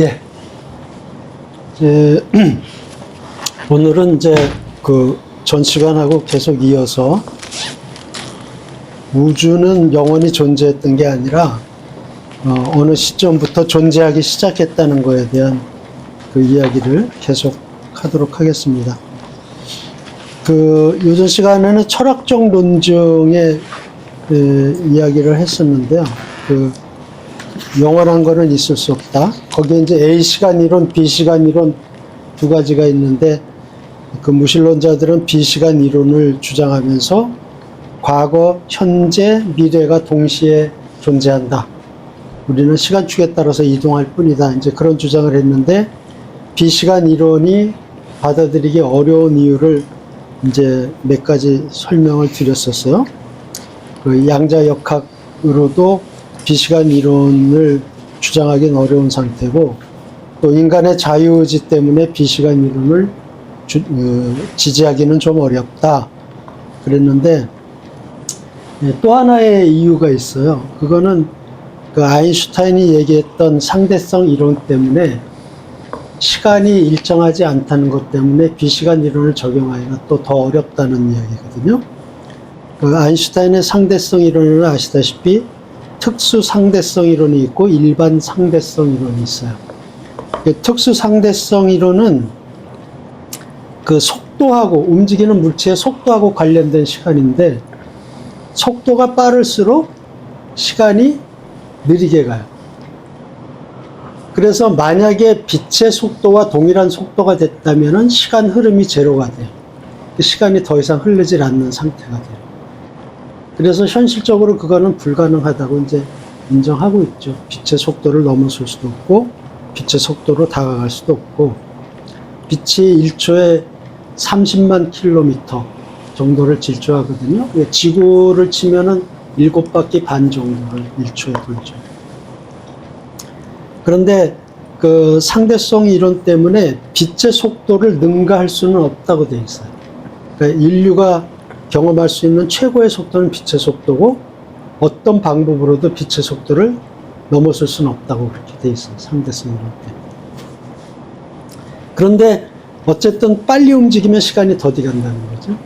예. 이제 오늘은 이제 그 전 시간하고 계속 이어서 우주는 영원히 존재했던 게 아니라 어느 시점부터 존재하기 시작했다는 거에 대한 그 이야기를 계속 하도록 하겠습니다. 그 요전 시간에는 철학적 논증의 이야기를 했었는데요. 그 영원한 거는 있을 수 없다. 거기에 이제 A 시간 이론, B 시간 이론 두 가지가 있는데 그 무신론자들은 B 시간 이론을 주장하면서 과거, 현재, 미래가 동시에 존재한다. 우리는 시간축에 따라서 이동할 뿐이다. 이제 그런 주장을 했는데 B 시간 이론이 받아들이기 어려운 이유를 이제 몇 가지 설명을 드렸었어요. 그 양자역학으로도 B 시간 이론을 주장하기는 어려운 상태고 또 인간의 자유의지 때문에 B 시간 이론을 지지하기는 좀 어렵다. 그랬는데 또 하나의 이유가 있어요. 그거는 그 아인슈타인이 얘기했던 상대성 이론 때문에 시간이 일정하지 않다는 것 때문에 비시간 이론을 적용하기가 또 더 어렵다는 이야기거든요. 그 아인슈타인의 상대성 이론은 아시다시피 특수 상대성 이론이 있고 일반 상대성 이론이 있어요. 그 특수 상대성 이론은 그 속도하고 움직이는 물체의 속도하고 관련된 시간인데 속도가 빠를수록 시간이 느리게 가요. 그래서 만약에 빛의 속도와 동일한 속도가 됐다면 시간 흐름이 제로가 돼요. 시간이 더 이상 흐르질 않는 상태가 돼요. 그래서 현실적으로 그거는 불가능하다고 이제 인정하고 있죠. 빛의 속도를 넘어설 수도 없고 빛의 속도로 다가갈 수도 없고 빛이 1초에 30만 킬로미터 정도를 질주하거든요. 지구를 치면은 7바퀴 반 정도를 1초에 돌죠. 그런데 그 상대성 이론 때문에 빛의 속도를 능가할 수는 없다고 되어 있어요. 그러니까 인류가 경험할 수 있는 최고의 속도는 빛의 속도고 어떤 방법으로도 빛의 속도를 넘어설 수는 없다고 그렇게 되어 있어요. 상대성 이론 때문에. 그런데 어쨌든 빨리 움직이면 시간이 더디 간다는 거죠.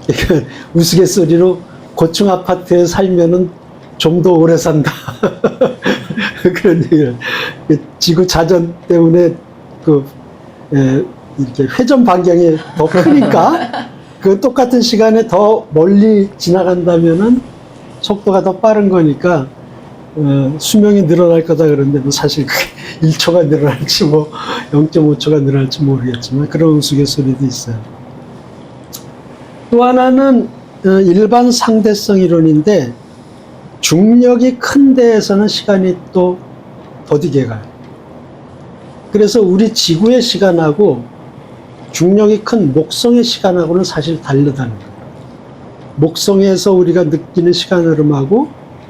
그러니까 우스갯소리로 고층 아파트에 살면은 좀 더 오래 산다. 그런 얘기를. 지구 자전 때문에 이렇게 회전 반경이 더 크니까 그 똑같은 시간에 더 멀리 지나간다면은 속도가 더 빠른 거니까 수명이 늘어날 거다 그러는데 뭐 사실 1초가 늘어날지 뭐 0.5초가 늘어날지 모르겠지만 그런 우스갯소리도 있어요. 또 하나는 일반 상대성 이론인데 중력이 큰 데에서는 시간이 또 더디게 가요. 그래서 우리 지구의 시간하고 중력이 큰 목성의 시간하고는 사실 다르다는 거예요. 목성에서 우리가 느끼는 시간 흐름하고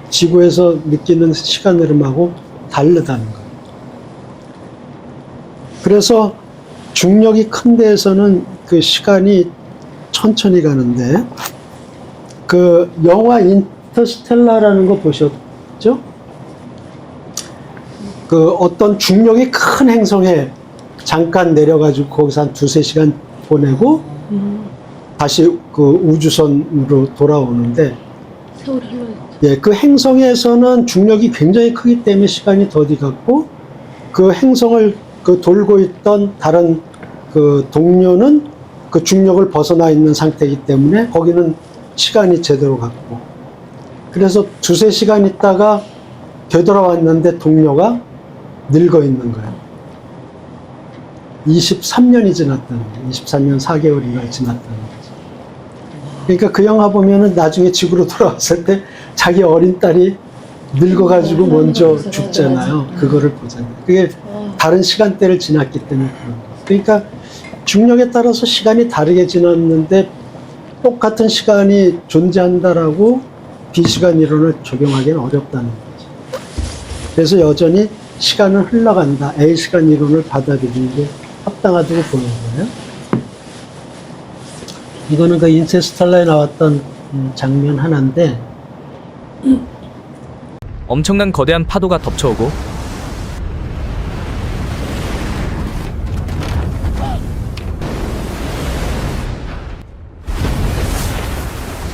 지구에서 느끼는 시간 흐름하고 다르다는 거예요. 그래서 중력이 큰 데에서는 그 시간이 천천히 가는데 그 영화 인터스텔라라는 거 보셨죠? 그 어떤 중력이 큰 행성에 잠깐 내려가지고 거기서 한 2~3시간 보내고 다시 그 우주선으로 돌아오는데 세월이 흘러있죠. 예, 그 행성에서는 중력이 굉장히 크기 때문에 시간이 더디 갔고 그 행성을 그 돌고 있던 다른 그 동료는 그 중력을 벗어나 있는 상태이기 때문에 거기는 시간이 제대로 갔고 그래서 2~3시간 있다가 되돌아왔는데 동료가 늙어 있는 거예요. 23년이 지났다는 거예요. 23년 4개월인가 지났다는 거죠. 그러니까 그 영화 보면은 나중에 지구로 돌아왔을 때 자기 어린 딸이 늙어가지고 먼저 죽잖아요. 그거를 보잖아요. 그게 다른 시간대를 지났기 때문에 그런 거예요. 그러니까 중력에 따라서 시간이 다르게 지났는데 똑같은 시간이 존재한다라고 비시간 이론을 적용하기는 어렵다는 거죠. 그래서 여전히 시간은 흘러간다. A시간 이론을 받아들이는 게 합당하다고 보는 거예요. 이거는 그 인터스텔라에 나왔던 장면 하나인데 엄청난 거대한 파도가 덮쳐오고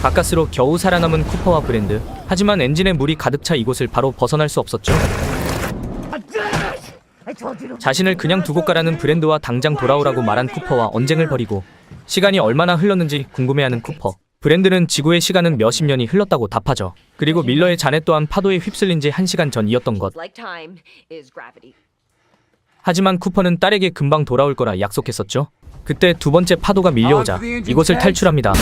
가까스로 겨우 살아남은 쿠퍼와 브랜드. 하지만 엔진에 물이 가득 차 이곳을 바로 벗어날 수 없었죠. 자신을 그냥 두고 가라는 브랜드와 당장 돌아오라고 말한 쿠퍼와 언쟁을 벌이고, 시간이 얼마나 흘렀는지 궁금해하는 쿠퍼. 브랜드는 지구의 시간은 몇십 년이 흘렀다고 답하죠. 그리고 밀러의 자네 또한 파도에 휩쓸린 지 1시간 전이었던 것. 하지만 쿠퍼는 딸에게 금방 돌아올 거라 약속했었죠. 그때 두 번째 파도가 밀려오자 이곳을 탈출합니다.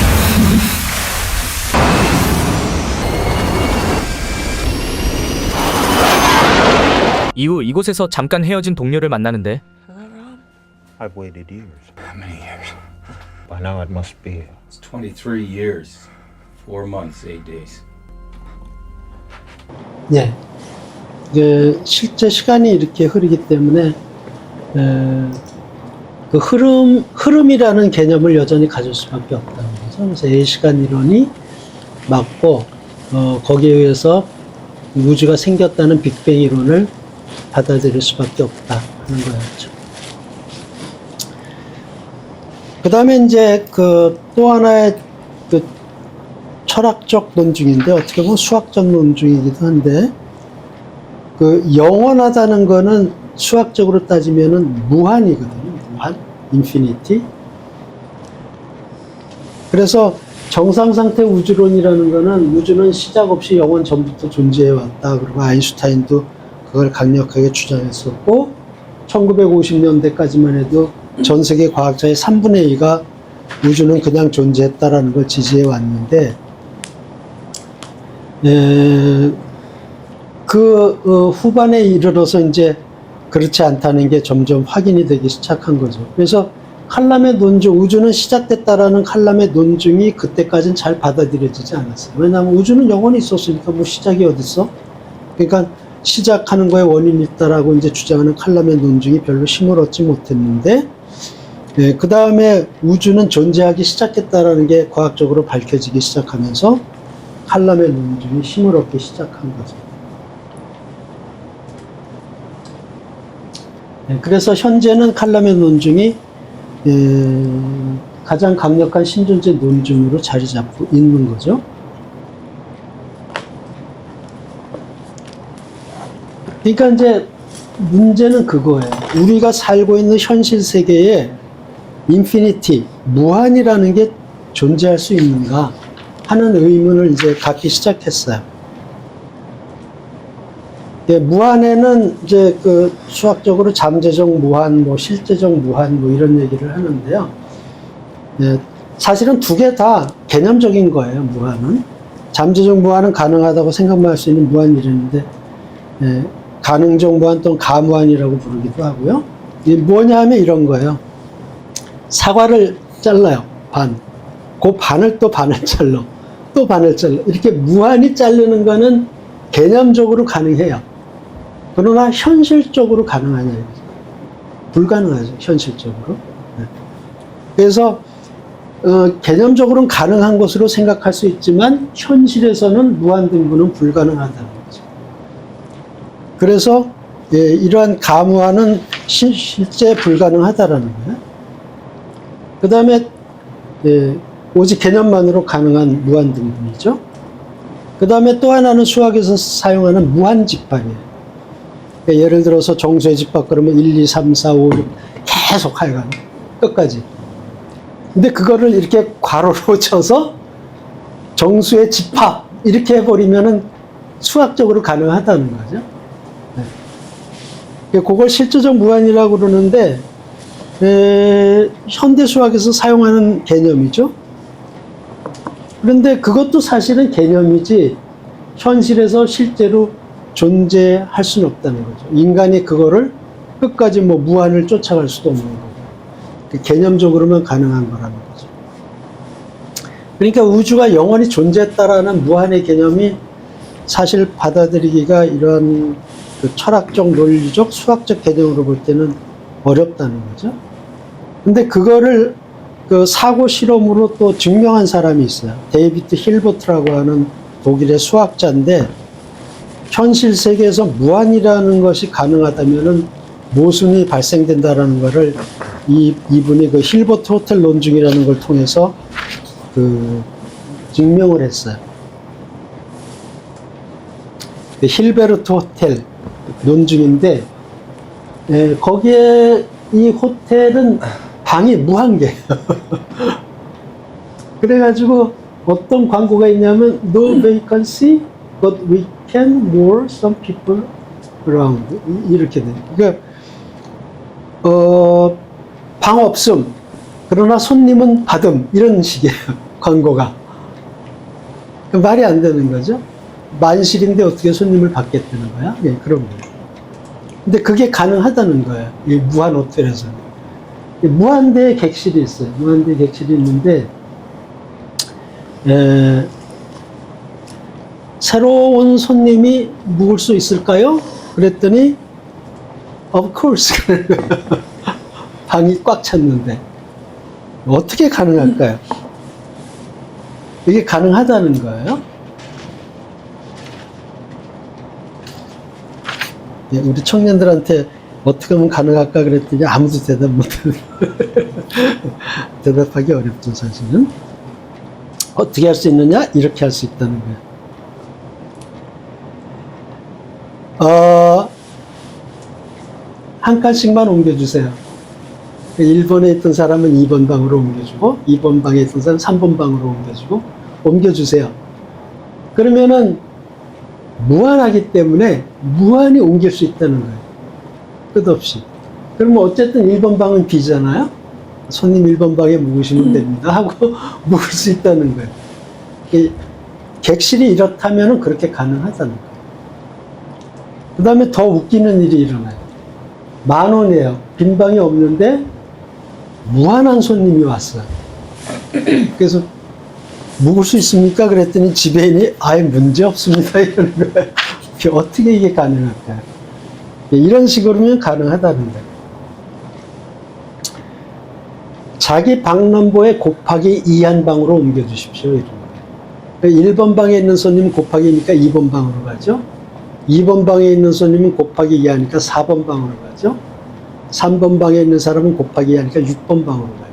이후 이곳에서 잠깐 헤어진 동료를 만나는데, I've waited years. How many years? By now it must be. It's 23 years, 4 months, 8 days. 예. 실제 시간이 이렇게 흐르기 때문에 그 흐름이라는 개념을 여전히 가질 수밖에 없다는 거죠. 그래서 A시간 이론이 맞고 거기에 의해서 우주가 생겼다는 빅뱅 이론을 받아들일 수밖에 없다 하는 거였죠. 그 다음에 이제 또 하나의 철학적 논증인데, 어떻게 보면 수학적 논증이기도 한데, 영원하다는 거는 수학적으로 따지면은 무한이거든요. 무한, 인피니티. 그래서 정상상태 우주론이라는 거는 우주는 시작 없이 영원 전부터 존재해 왔다. 그리고 아인슈타인도 그걸 강력하게 주장했었고, 1950년대까지만 해도 전 세계 과학자의 3분의 2가 우주는 그냥 존재했다라는 걸 지지해 왔는데, 후반에 이르러서 이제 그렇지 않다는 게 점점 확인이 되기 시작한 거죠. 그래서 칼람의 논증, 우주는 시작됐다라는 칼람의 논증이 그때까지는 잘 받아들여지지 않았어요. 왜냐하면 우주는 영원히 있었으니까 뭐 시작이 어딨어? 그러니까 시작하는 거에 원인이 있다라고 이제 주장하는 칼람의 논증이 별로 힘을 얻지 못했는데, 그 다음에 우주는 존재하기 시작했다라는 게 과학적으로 밝혀지기 시작하면서 칼람의 논증이 힘을 얻기 시작한 거죠. 그래서 현재는 칼람의 논증이 가장 강력한 신존재 논증으로 자리 잡고 있는 거죠. 그러니까 이제 문제는 그거예요. 우리가 살고 있는 현실 세계에 인피니티, 무한이라는 게 존재할 수 있는가 하는 의문을 이제 갖기 시작했어요. 무한에는 이제 수학적으로 잠재적 무한, 실제적 무한, 이런 얘기를 하는데요. 사실은 두 개 다 개념적인 거예요, 무한은. 잠재적 무한은 가능하다고 생각만 할 수 있는 무한이라는데, 가능적 무한 또는 가무한이라고 부르기도 하고요. 뭐냐 하면 이런 거예요. 사과를 잘라요, 반. 그 반을 또 반을 잘라. 또 반을 잘라. 이렇게 무한히 자르는 거는 개념적으로 가능해요. 그러나 현실적으로 가능하냐? 불가능하죠, 현실적으로. 그래서 개념적으로는 가능한 것으로 생각할 수 있지만 현실에서는 무한 등분은 불가능하다는 거죠. 그래서 이러한 가무화는 실제 불가능하다라는 거예요. 그 다음에 오직 개념만으로 가능한 무한 등분이죠. 그 다음에 또 하나는 수학에서 사용하는 무한집합이에요. 그러니까 예를 들어서 정수의 집합 그러면 1, 2, 3, 4, 5, 6 계속 하여간 끝까지. 근데 그거를 이렇게 괄호로 쳐서 정수의 집합 이렇게 해버리면은 수학적으로 가능하다는 거죠. 그걸 실제적 무한이라고 그러는데, 현대 수학에서 사용하는 개념이죠. 그런데 그것도 사실은 개념이지 현실에서 실제로 존재할 수는 없다는 거죠. 인간이 그거를 끝까지 무한을 쫓아갈 수도 없는 거고, 개념적으로만 가능한 거라는 거죠. 그러니까 우주가 영원히 존재했다라는 무한의 개념이 사실 받아들이기가 이런 철학적, 논리적, 수학적 개념으로 볼 때는 어렵다는 거죠. 근데 그거를 사고 실험으로 또 증명한 사람이 있어요. 데이비드 힐버트라고 하는 독일의 수학자인데, 현실 세계에서 무한이라는 것이 가능하다면은 모순이 발생된다라는 것을 이분이 힐버트 호텔 논증이라는 걸 통해서 증명을 했어요. 힐베르트 호텔 논중인데 거기에 이 호텔은 방이 무한개예요. 그래가지고 어떤 광고가 있냐면 No vacancy, but we can more some people around. 이렇게 돼요. 그러니까 방 없음, 그러나 손님은 받음, 이런 식이에요. 광고가. 말이 안 되는 거죠. 만실인데 어떻게 손님을 받겠다는 거야? 예, 그런 거예요. 근데 그게 가능하다는 거예요. 이 무한 호텔에서는. 무한대의 객실이 있어요. 무한대의 객실이 있는데, 새로운 손님이 묵을 수 있을까요? 그랬더니, of course. 방이 꽉 찼는데. 어떻게 가능할까요? 이게 가능하다는 거예요. 예, 우리 청년들한테 어떻게 하면 가능할까 그랬더니 아무도 대답 못하는 대답하기 어렵죠, 사실은. 어떻게 할 수 있느냐? 이렇게 할 수 있다는 거예요. 한 칸씩만 옮겨주세요. 1번에 있던 사람은 2번 방으로 옮겨주고, 2번 방에 있던 사람은 3번 방으로 옮겨주세요. 그러면은 무한하기 때문에 무한히 옮길 수 있다는 거예요. 끝없이. 그러면 어쨌든 1번 방은 비잖아요? 손님 1번 방에 묵으시면 됩니다. 하고 묵을 수 있다는 거예요. 객실이 이렇다면 그렇게 가능하다는 거예요. 그 다음에 더 웃기는 일이 일어나요. 10,000원이에요. 빈 방이 없는데 무한한 손님이 왔어요. 그래서 묵을 수 있습니까? 그랬더니 지배인이 아예 문제 없습니다. 이러는 거예요. 어떻게 이게 가능할까요? 이런 식으로면 가능하다는 거예요. 자기 방 넘버에 곱하기 2한 방으로 옮겨주십시오. 이런 거예요. 1번 방에 있는 손님은 곱하기니까 2번 방으로 가죠. 2번 방에 있는 손님은 곱하기 2하니까 4번 방으로 가죠. 3번 방에 있는 사람은 곱하기 2하니까 6번 방으로 가요.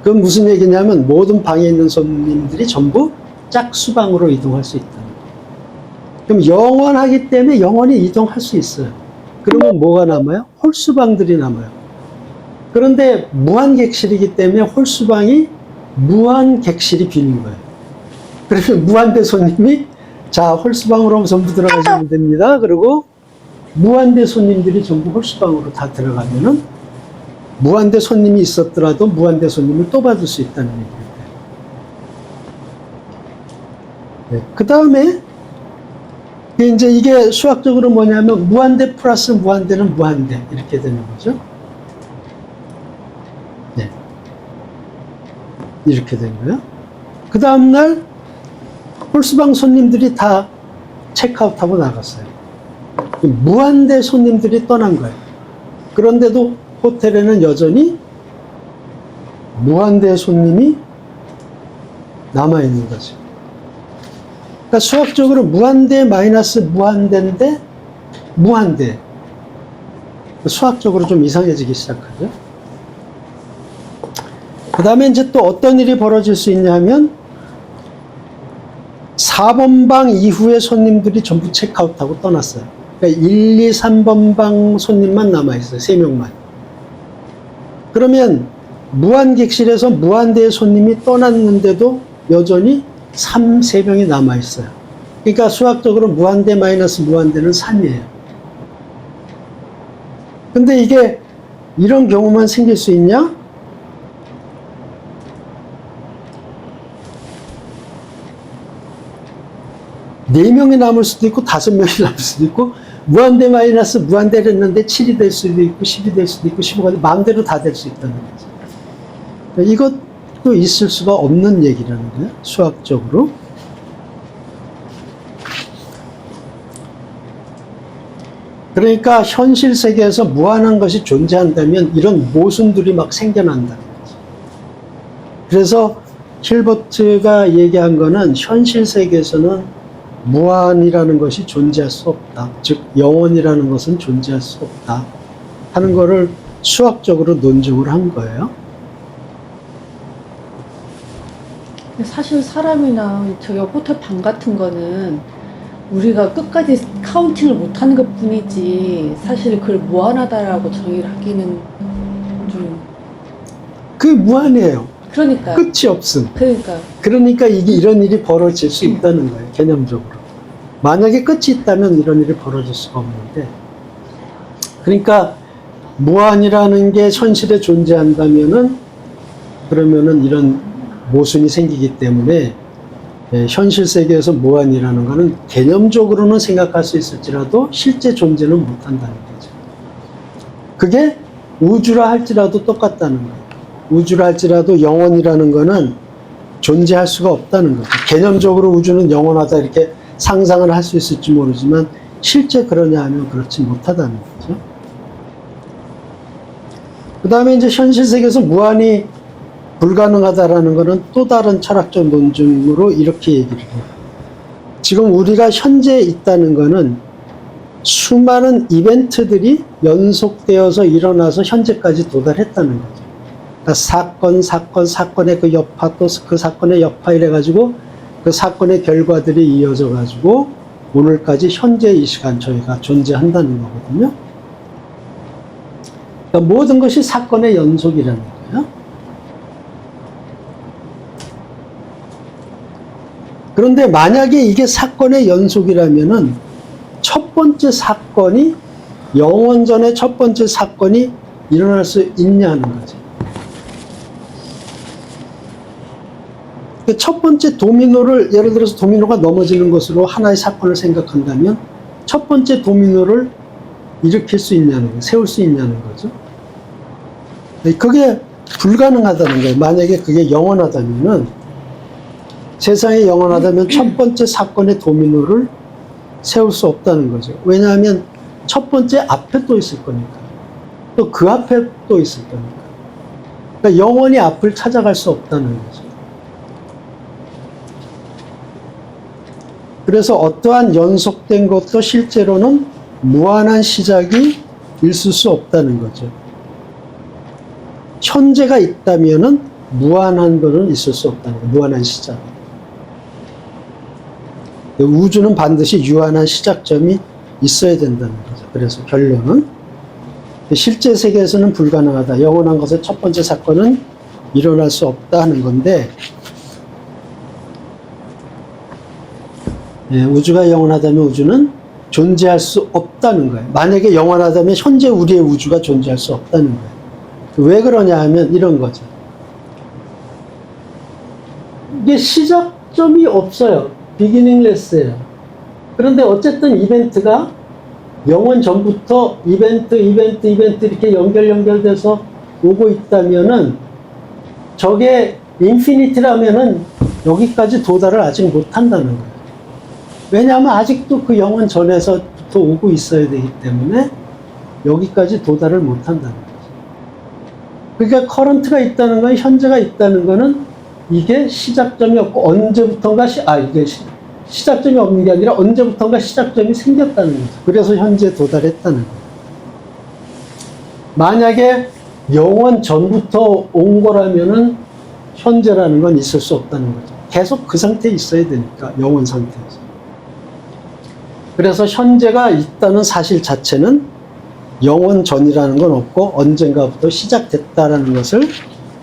그건 무슨 얘기냐면 모든 방에 있는 손님들이 전부 짝수방으로 이동할 수 있다는 거예요. 그럼 영원하기 때문에 영원히 이동할 수 있어요. 그러면 뭐가 남아요? 홀수방들이 남아요. 그런데 무한객실이기 때문에 홀수방이 무한객실이 비는 거예요. 그러면 무한대 손님이 자, 홀수방으로 전부 들어가시면 됩니다. 그리고 무한대 손님들이 전부 홀수방으로 다 들어가면은 무한대 손님이 있었더라도 무한대 손님을 또 받을 수 있다는 얘기입니다. 네, 그 다음에 이제 이게 수학적으로 뭐냐면 무한대 플러스 무한대는 무한대 이렇게 되는 거죠. 네, 이렇게 된 거예요. 그 다음날 홀수방 손님들이 다 체크아웃하고 나갔어요. 무한대 손님들이 떠난 거예요. 그런데도 호텔에는 여전히 무한대 손님이 남아있는 거죠. 그러니까 수학적으로 무한대 마이너스 무한대인데 무한대. 수학적으로 좀 이상해지기 시작하죠. 그 다음에 이제 또 어떤 일이 벌어질 수 있냐 하면 4번 방 이후에 손님들이 전부 체크아웃하고 떠났어요. 그러니까 1, 2, 3번 방 손님만 남아있어요. 3명만. 그러면 무한객실에서 무한대의 손님이 떠났는데도 여전히 3명이 남아있어요. 그러니까 수학적으로 무한대 마이너스 무한대는 3이에요. 근데 이게 이런 경우만 생길 수 있냐? 네 명이 남을 수도 있고 5명이 남을 수도 있고 무한대 마이너스 무한대를 했는데 7이 될 수도 있고 10이 될 수도 있고 15가 될 마음대로 다 될 수 있다는 거죠. 이것도 있을 수가 없는 얘기라는 거예요. 수학적으로. 그러니까 현실 세계에서 무한한 것이 존재한다면 이런 모순들이 막 생겨난다는 거죠. 그래서 힐버트가 얘기한 거는 현실 세계에서는 무한이라는 것이 존재할 수 없다. 즉 영원이라는 것은 존재할 수 없다 하는 거를 수학적으로 논증을 한 거예요. 근데 사실 사람이나 저기 호텔 방 같은 거는 우리가 끝까지 카운팅을 못하는 것 뿐이지 사실 그걸 무한하다라고 정의를 하기는 좀 그게 무한해요. 그러니까 끝이 없음. 그러니까 이게 이런 일이 벌어질 수 있다는 거예요, 개념적으로. 만약에 끝이 있다면 이런 일이 벌어질 수가 없는데, 그러니까 무한이라는 게 현실에 존재한다면은 그러면은 이런 모순이 생기기 때문에 현실 세계에서 무한이라는 거는 개념적으로는 생각할 수 있을지라도 실제 존재는 못한다는 거죠. 그게 우주라 할지라도 똑같다는 거예요. 우주라 할지라도 영원이라는 거는 존재할 수가 없다는 거죠. 개념적으로 우주는 영원하다 이렇게 상상을 할 수 있을지 모르지만 실제 그러냐 하면 그렇지 못하다는 거죠. 그 다음에 이제 현실 세계에서 무한이 불가능하다라는 것은 또 다른 철학적 논증으로 이렇게 얘기를 해요. 지금 우리가 현재 있다는 것은 수많은 이벤트들이 연속되어서 일어나서 현재까지 도달했다는 거죠. 그러니까 사건의 그 여파, 또 그 사건의 여파 이래가지고 그 사건의 결과들이 이어져가지고 오늘까지 현재 이 시간 저희가 존재한다는 거거든요. 그러니까 모든 것이 사건의 연속이라는 거예요. 그런데 만약에 이게 사건의 연속이라면은 첫 번째 사건이 영원 전에 첫 번째 사건이 일어날 수 있냐는 거죠. 첫 번째 도미노를 예를 들어서 도미노가 넘어지는 것으로 하나의 사건을 생각한다면 첫 번째 도미노를 일으킬 수 있냐는 거예요. 세울 수 있냐는 거죠. 그게 불가능하다는 거예요. 만약에 그게 영원하다면은 세상이 영원하다면 첫 번째 사건의 도미노를 세울 수 없다는 거죠. 왜냐하면 첫 번째 앞에 또 있을 거니까. 또 그 앞에 또 있을 거니까. 그러니까 영원히 앞을 찾아갈 수 없다는 거죠. 그래서 어떠한 연속된 것도 실제로는 무한한 시작이 있을 수 없다는 거죠. 현재가 있다면은 무한한 거는 있을 수 없다는 거예요. 무한한 시작. 우주는 반드시 유한한 시작점이 있어야 된다는 거죠. 그래서 결론은 실제 세계에서는 불가능하다. 영원한 것의 첫 번째 사건은 일어날 수 없다 하는 건데, 우주가 영원하다면 우주는 존재할 수 없다는 거예요. 만약에 영원하다면 현재 우리의 우주가 존재할 수 없다는 거예요. 왜 그러냐 하면 이런 거죠. 이게 시작점이 없어요. 비기닝레스예요. 그런데 어쨌든 이벤트가 영원 전부터 이벤트 이렇게 연결돼서 오고 있다면은 저게 인피니티라면은 여기까지 도달을 아직 못한다는 거예요. 왜냐하면 아직도 그 영원 전에서부터 오고 있어야 되기 때문에 여기까지 도달을 못한다는 거죠. 그러니까 커런트가 있다는 건, 현재가 있다는 거는 이게 시작점이 없고 언제부턴가 이게 시작점이 없는 게 아니라 언제부턴가 시작점이 생겼다는 거죠. 그래서 현재에 도달했다는 거예요. 만약에 영원 전부터 온 거라면은 현재라는 건 있을 수 없다는 거죠. 계속 그 상태에 있어야 되니까, 영원 상태에서. 그래서 현재가 있다는 사실 자체는 영원 전이라는 건 없고 언젠가부터 시작됐다라는 것을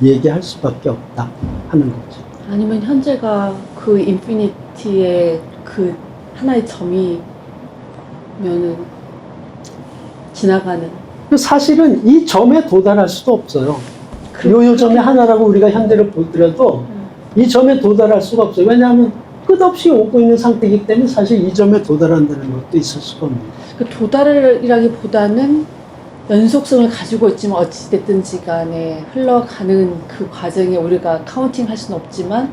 얘기할 수밖에 없다 하는 거죠. 아니면 현재가 그 인피니티의 그 하나의 점이면은 지나가는. 사실은 이 점에 도달할 수도 없어요. 요 점의 하나라고 우리가 현재를 보더라도 이 점에 도달할 수가 없어요. 왜냐하면 끝없이 오고 있는 상태이기 때문에 사실 이 점에 도달한다는 것도 있을 수가 없는 거죠. 그 도달이라기보다는 연속성을 가지고 있지만 어찌됐든지 간에 흘러가는 그 과정에 우리가 카운팅 할 수는 없지만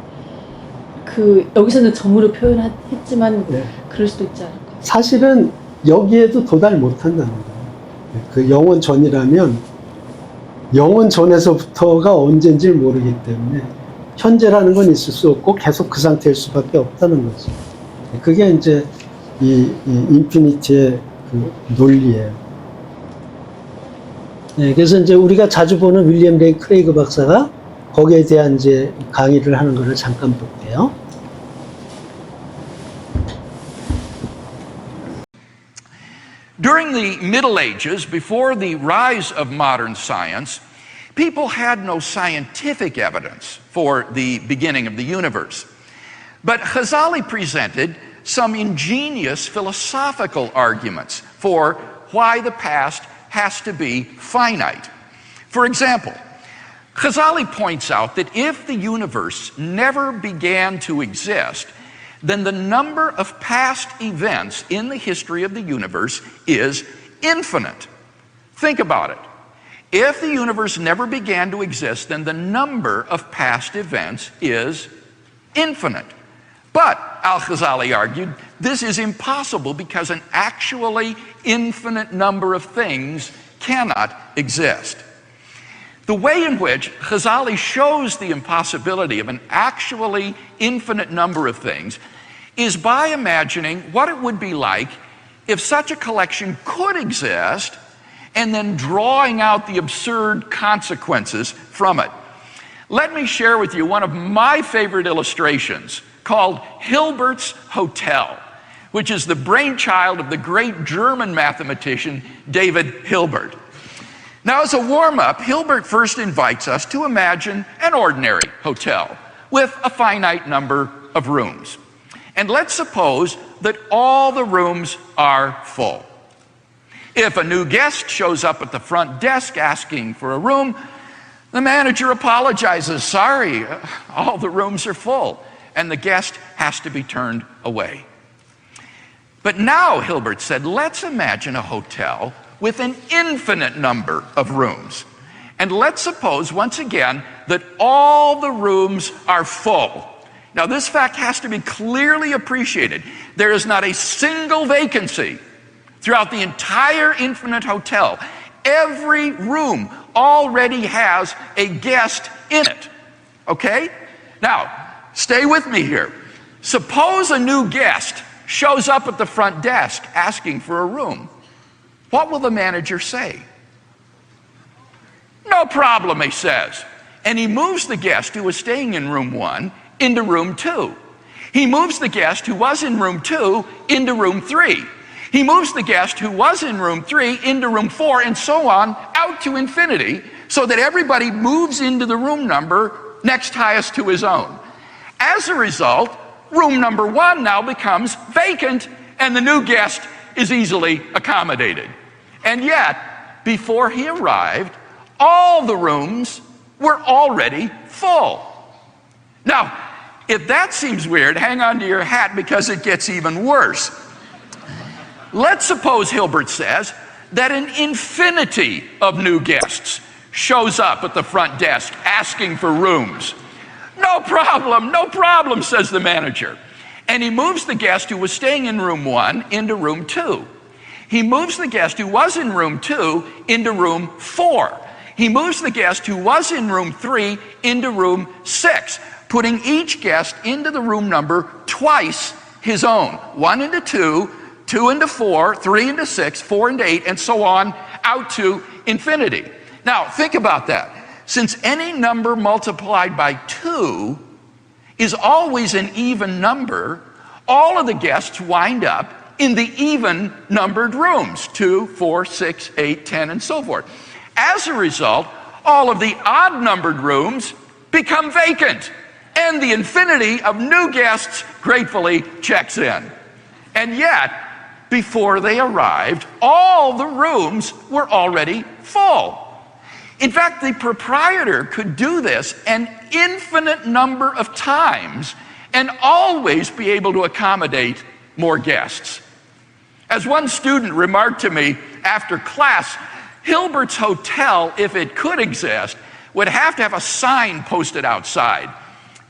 그 여기서는 점으로 표현했지만 네. 그럴 수도 있지 않을까. 사실은 여기에도 도달 못한다는 거예요. 그 영원 전이라면 영원 전에서부터가 언제인지 모르기 때문에 현재라는 건 있을 수 없고 계속 그 상태일 수밖에 없다는 거죠. 그게 이제 이 인피니티의 그 논리예요. 그래서 이제 우리가 자주 보는 윌리엄 레인 크레이그 박사가 거기에 대한 이제 강의를 하는 것을 잠깐 볼게요. During the Middle Ages, before the rise of modern science, people had no scientific evidence for the beginning of the universe. But Ghazali presented some ingenious philosophical arguments for why the past has to be finite. For example, Ghazali points out that if the universe never began to exist, then the number of past events in the history of the universe is infinite. Think about it. If the universe never began to exist, then the number of past events is infinite. But, Al-Ghazali argued, this is impossible because an actually infinite number of things cannot exist. The way in which Ghazali shows the impossibility of an actually infinite number of things is by imagining what it would be like if such a collection could exist and then drawing out the absurd consequences from it. Let me share with you one of my favorite illustrations called Hilbert's Hotel, which is the brainchild of the great German mathematician David Hilbert. Now, as a warm-up, Hilbert first invites us to imagine an ordinary hotel with a finite number of rooms. And let's suppose that all the rooms are full. If a new guest shows up at the front desk asking for a room, the manager apologizes, sorry, all the rooms are full, and the guest has to be turned away. But now, Hilbert said, let's imagine a hotel with an infinite number of rooms. And let's suppose, once again, that all the rooms are full. Now, this fact has to be clearly appreciated. There is not a single vacancy throughout the entire infinite hotel. Every room already has a guest in it. Okay? Now, stay with me here. Suppose a new guest shows up at the front desk asking for a room. What will the manager say? No problem, he says. And he moves the guest who was staying in room 1 into room 2. He moves the guest who was in room 2 into room 3. He moves the guest who was in room 3 into room 4, and so on, out to infinity, so that everybody moves into the room number next highest to his own. As a result, room number 1 now becomes vacant, and the new guest is easily accommodated. And yet, before he arrived, all the rooms were already full. Now, if that seems weird, hang on to your hat because it gets even worse. Let's suppose, Hilbert says, that an infinity of new guests shows up at the front desk asking for rooms. No problem, says the manager. And he moves the guest who was staying in room 1 into room 2. He moves the guest who was in room 2 into room 4. He moves the guest who was in room 3 into room 6, putting each guest into the room number twice his own. 1 into 2, 2 into 4, 3 into 6, 4 into 8, and so on out to infinity. Now, think about that. Since any number multiplied by 2 is always an even number, all of the guests wind up in the even numbered rooms, 2, 4, 6, 8, 10, and so forth. As a result, all of the odd numbered rooms become vacant, and the infinity of new guests gratefully checks in. And yet, before they arrived, all the rooms were already full. In fact, the proprietor could do this an infinite number of times and always be able to accommodate more guests. As one student remarked to me after class, Hilbert's Hotel, if it could exist, would have to have a sign posted outside.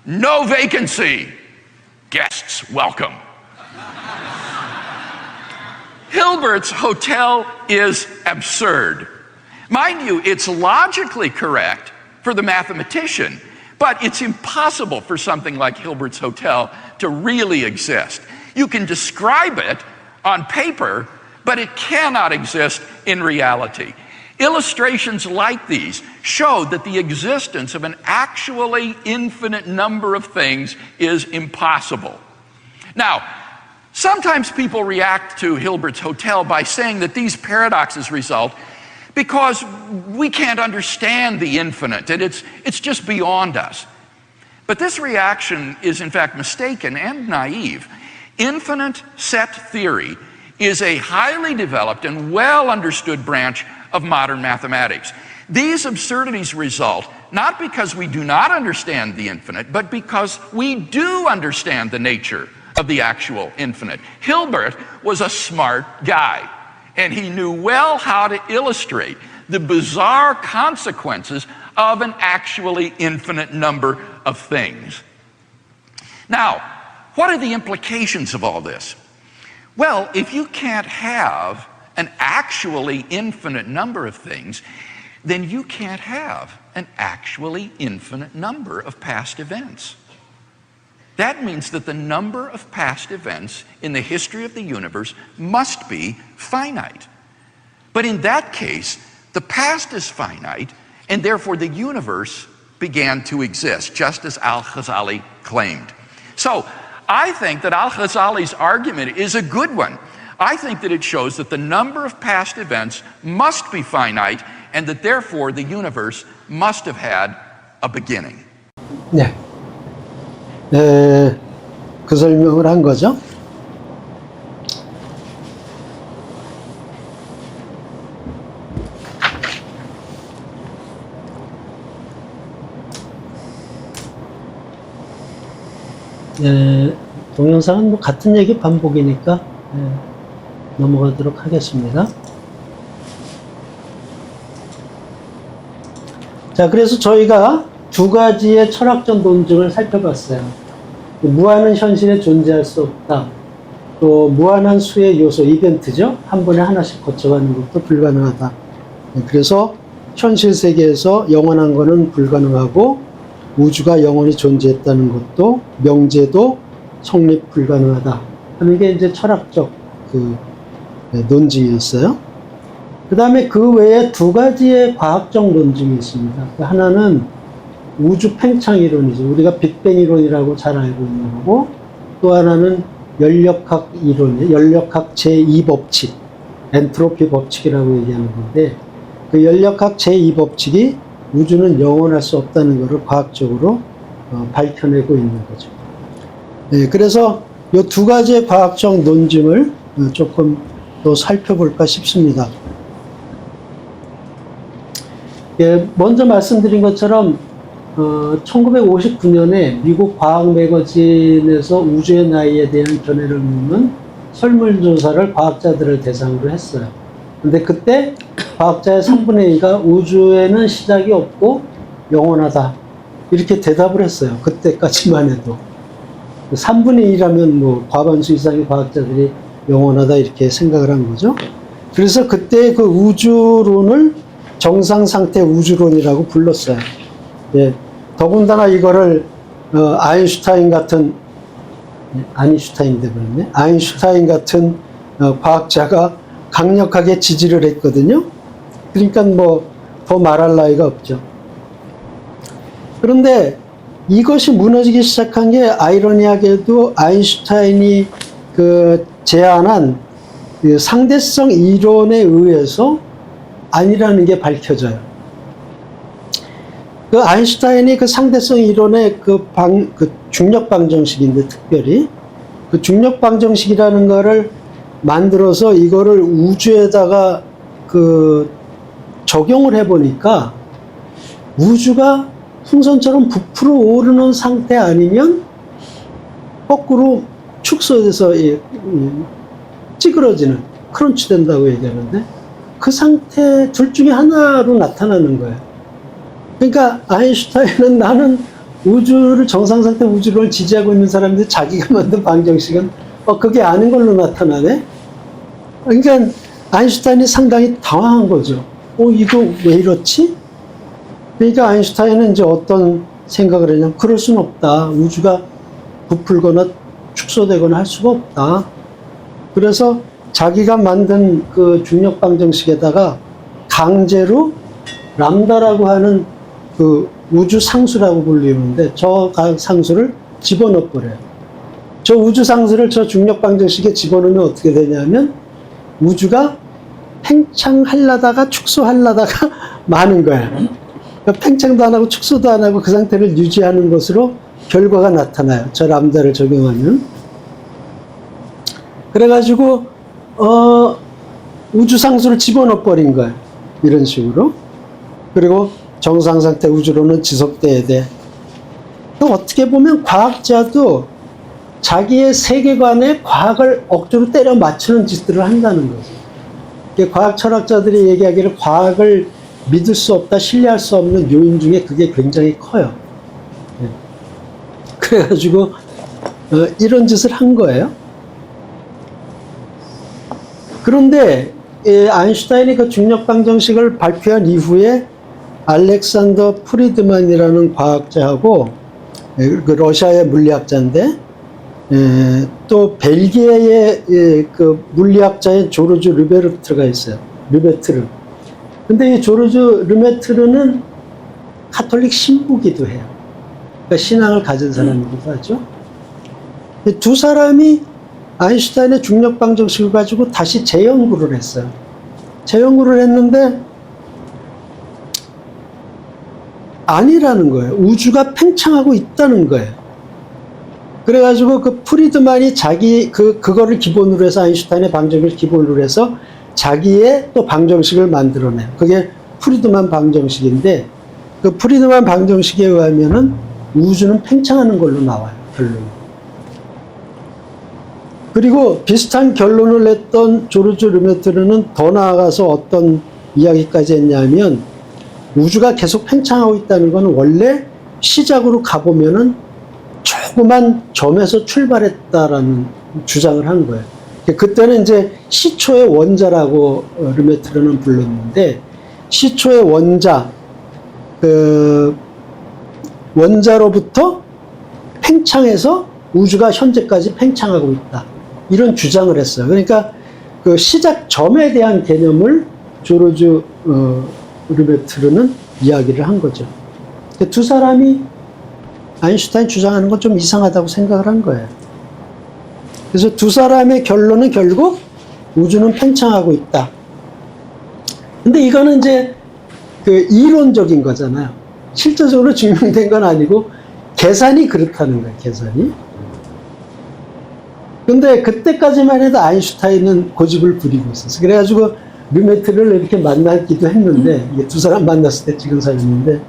No vacancy, guests welcome. Hilbert's Hotel is absurd. Mind you, it's logically correct for the mathematician, but it's impossible for something like Hilbert's Hotel to really exist. You can describe it on paper, but it cannot exist in reality. Illustrations like these show that the existence of an actually infinite number of things is impossible. Now, sometimes people react to Hilbert's Hotel by saying that these paradoxes result because we can't understand the infinite and it's just beyond us. But this reaction is in fact mistaken and naive. Infinite set theory is a highly developed and well understood branch of modern mathematics. These absurdities result not because we do not understand the infinite, but because we do understand the nature of the actual infinite. Hilbert was a smart guy, and he knew well how to illustrate the bizarre consequences of an actually infinite number of things. Now, what are the implications of all this? Well, if you can't have an actually infinite number of things, then you can't have an actually infinite number of past events. That means that the number of past events in the history of the universe must be finite. But in that case, the past is finite, and therefore the universe began to exist, just as Al-Ghazali claimed. So, I think that Al-Ghazali's argument is a good one. I think that it shows that the number of past events must be finite, and that therefore the universe must have had a beginning. 네. 그 설명을 한 거죠. 동영상은 뭐 같은 얘기 반복이니까 넘어가도록 하겠습니다. 자, 그래서 저희가 두 가지의 철학적 논증을 살펴봤어요. 무한은 현실에 존재할 수 없다. 또 무한한 수의 요소, 이벤트죠. 한 번에 하나씩 거쳐가는 것도 불가능하다. 그래서 현실 세계에서 영원한 것은 불가능하고 우주가 영원히 존재했다는 것도 명제도 성립 불가능하다 하는 게 이제 철학적 논증이었어요. 그 다음에 그 외에 두 가지의 과학적 논증이 있습니다. 하나는 우주 팽창 이론이죠. 우리가 빅뱅 이론이라고 잘 알고 있는 거고, 또 하나는 연력학 이론이에요. 연력학 제2법칙, 엔트로피 법칙이라고 얘기하는 건데, 그 연력학 제2법칙이 우주는 영원할 수 없다는 것을 과학적으로 밝혀내고 있는 거죠. 네, 그래서 이 두 가지의 과학적 논증을 조금 더 살펴볼까 싶습니다. 예, 먼저 말씀드린 것처럼 1959년에 미국 과학 매거진에서 우주의 나이에 대한 견해를 묻는 설문조사를 과학자들을 대상으로 했어요. 근데 그때 과학자의 3분의 2가 우주에는 시작이 없고 영원하다 이렇게 대답을 했어요. 그때까지만 해도 3분의 2라면 뭐 과반수 이상의 과학자들이 영원하다 이렇게 생각을 한 거죠. 그래서 그때 그 우주론을 정상상태 우주론이라고 불렀어요. 예, 더군다나 이거를 아인슈타인 같은 과학자가 강력하게 지지를 했거든요. 그러니까 뭐 더 말할 나위가 없죠. 그런데 이것이 무너지기 시작한 게 아이러니하게도 아인슈타인이 제안한 그 상대성 이론에 의해서 아니라는 게 밝혀져요. 그 아인슈타인이 그 상대성 이론의 그 중력 방정식인데, 특별히 그 중력 방정식이라는 거를 만들어서 이거를 우주에다가 적용을 해보니까 우주가 풍선처럼 부풀어 오르는 상태 아니면 거꾸로 축소돼서 찌그러지는, 크런치 된다고 얘기하는데, 그 상태 둘 중에 하나로 나타나는 거예요. 그러니까 아인슈타인은 나는 우주를 정상상태 우주를 지지하고 있는 사람인데 자기가 만든 방정식은 그게 아닌 걸로 나타나네. 그러니까 아인슈타인이 상당히 당황한 거죠. 이거 왜 이렇지? 그러니까 아인슈타인은 이제 어떤 생각을 했냐면, 그럴 수는 없다. 우주가 부풀거나 축소되거나 할 수가 없다. 그래서 자기가 만든 그 중력 방정식에다가 강제로 람다라고 하는 그 우주 상수라고 불리는데 저 상수를 집어넣어 버려요. 저 우주 상수를 저 중력 방정식에 집어넣으면 어떻게 되냐면 우주가 팽창하려다가 축소하려다가 마는 거예요. 그러니까 팽창도 안 하고 축소도 안 하고 그 상태를 유지하는 것으로 결과가 나타나요. 저 람다를 적용하면. 그래가지고 우주 상수를 집어넣어 버린 거예요. 이런 식으로. 그리고 정상 상태 우주로는 지속돼야 돼. 어떻게 보면 과학자도 자기의 세계관에 과학을 억지로 때려 맞추는 짓들을 한다는 거죠. 과학 철학자들이 얘기하기를 과학을 믿을 수 없다, 신뢰할 수 없는 요인 중에 그게 굉장히 커요. 그래가지고 이런 짓을 한 거예요. 그런데 아인슈타인이 그 중력 방정식을 발표한 이후에 알렉산더 프리드만이라는 과학자하고 그 러시아의 물리학자인데 또 벨기에의 그 물리학자인 조르주 르베르트가 있어요. 르베트르. 근데 이 조르주 르메트르는 카톨릭 신부기도 해요. 그러니까 신앙을 가진 사람이기도 하죠. 두 사람이 아인슈타인의 중력 방정식을 가지고 다시 재연구를 했어요. 재연구를 했는데 아니라는 거예요. 우주가 팽창하고 있다는 거예요. 그래가지고 그 프리드만이 그거를 기본으로 해서 아인슈타인의 방정식을 기본으로 해서 자기의 또 방정식을 만들어내요. 그게 프리드만 방정식인데 그 프리드만 방정식에 의하면은 우주는 팽창하는 걸로 나와요. 결론이. 그리고 비슷한 결론을 냈던 조르주 르메트르는 더 나아가서 어떤 이야기까지 했냐면 우주가 계속 팽창하고 있다는 건 원래 시작으로 가보면은 조그만 점에서 출발했다라는 주장을 한 거예요. 그때는 이제 시초의 원자라고 르메트르는 불렀는데 시초의 원자, 그 원자로부터 팽창해서 우주가 현재까지 팽창하고 있다. 이런 주장을 했어요. 그러니까 그 시작점에 대한 개념을 조르주 르메트르는 이야기를 한 거죠. 두 사람이 아인슈타인 주장하는 건 좀 이상하다고 생각을 한 거예요. 그래서 두 사람의 결론은 결국 우주는 팽창하고 있다. 근데 이거는 이제 그 이론적인 거잖아요. 실제적으로 증명된 건 아니고 계산이 그렇다는 거예요. 계산이. 근데 그때까지만 해도 아인슈타인은 고집을 부리고 있었어요. 그래가지고 르메트르를 이렇게 만나기도 했는데 이게 두 사람 만났을 때 찍은 사진인데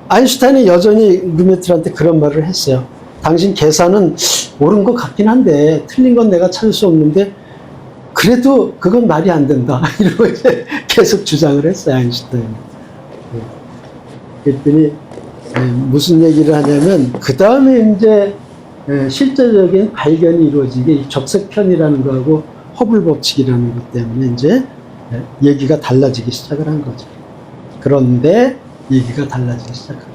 아인슈타인은 여전히 르메트르한테 그런 말을 했어요. 당신 계산은 옳은 것 같긴 한데 틀린 건 내가 찾을 수 없는데 그래도 그건 말이 안 된다. 이러고 이제 계속 주장을 했어요. 아인슈타인은. 그랬더니 무슨 얘기를 하냐면 그 다음에 이제 실제적인 발견이 이루어지게 적색편이라는 거하고 허블 법칙이라는 것 때문에 이제 얘기가 달라지기 시작을 한 거죠. 그런데 얘기가 달라지기 시작합니다.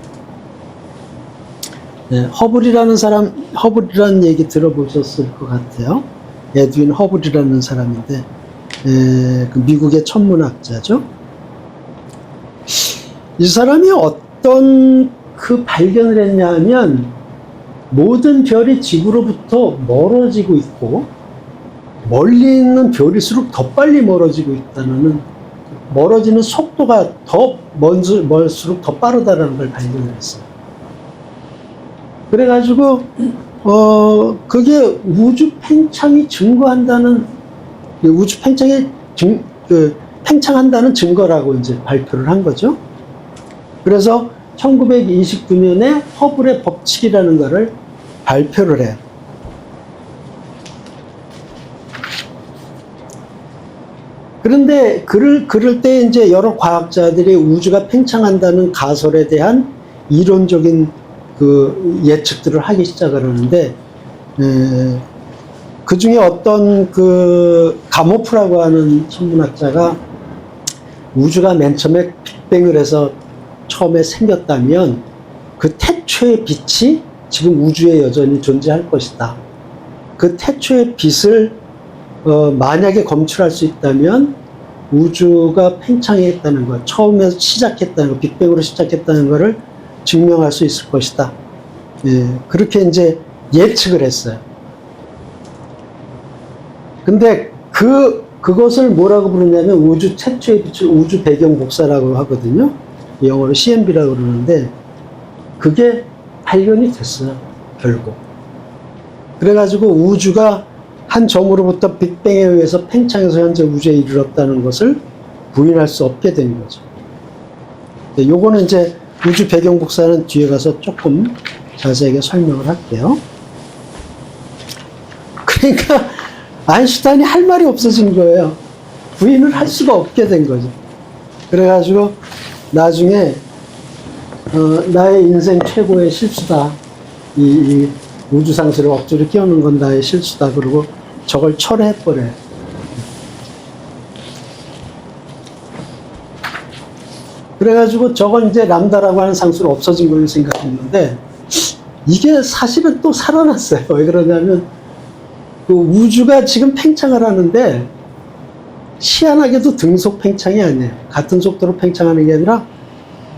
허블이라는 얘기 들어보셨을 것 같아요. 에드윈 허블이라는 사람인데 그 미국의 천문학자죠. 이 사람이 어떤 그 발견을 했냐 하면 모든 별이 지구로부터 멀어지고 있고 멀리 있는 별일수록 더 빨리 멀어지고 있다는 멀어지는 속도가 더 멀수록 더 빠르다는 걸 발견을 했어요. 그래가지고 그게 우주 팽창이 증거한다는 우주 팽창이 팽창한다는 증거라고 이제 발표를 한 거죠. 그래서 1929년에 허블의 법칙이라는 것을 발표를 해요. 그런데 그럴 때 이제 여러 과학자들이 우주가 팽창한다는 가설에 대한 이론적인 그 예측들을 하기 시작을 하는데, 그 중에 어떤 그 가모프라고 하는 천문학자가 우주가 맨 처음에 빅뱅을 해서 처음에 생겼다면 그 태초의 빛이 지금 우주에 여전히 존재할 것이다. 그 태초의 빛을 만약에 검출할 수 있다면 우주가 팽창했다는 것, 처음에 시작했다는 것, 빅뱅으로 시작했다는 것을 증명할 수 있을 것이다. 예, 그렇게 이제 예측을 했어요. 근데 그것을 뭐라고 부르냐면 우주 최초의 빛을 우주 배경 복사라고 하거든요. 영어로 CMB라고 그러는데 그게 발견이 됐어요. 결국. 그래가지고 우주가 한 점으로부터 빅뱅에 의해서 팽창해서 현재 우주에 이르렀다는 것을 부인할 수 없게 된 거죠. 요거는 이제 우주 배경 복사는 뒤에 가서 조금 자세하게 설명을 할게요. 그러니까 아인슈타인이 할 말이 없어진 거예요. 부인을 할 수가 없게 된 거죠. 그래가지고 나중에 나의 인생 최고의 실수다. 이 우주상수를 억지로 끼우는 건 나의 실수다. 그러고 저걸 철회해버려요. 그래가지고 저건 이제 람다라고 하는 상수로 없어진 걸로 생각했는데 이게 사실은 또 살아났어요. 왜 그러냐면 그 우주가 지금 팽창을 하는데 희한하게도 등속 팽창이 아니에요. 같은 속도로 팽창하는 게 아니라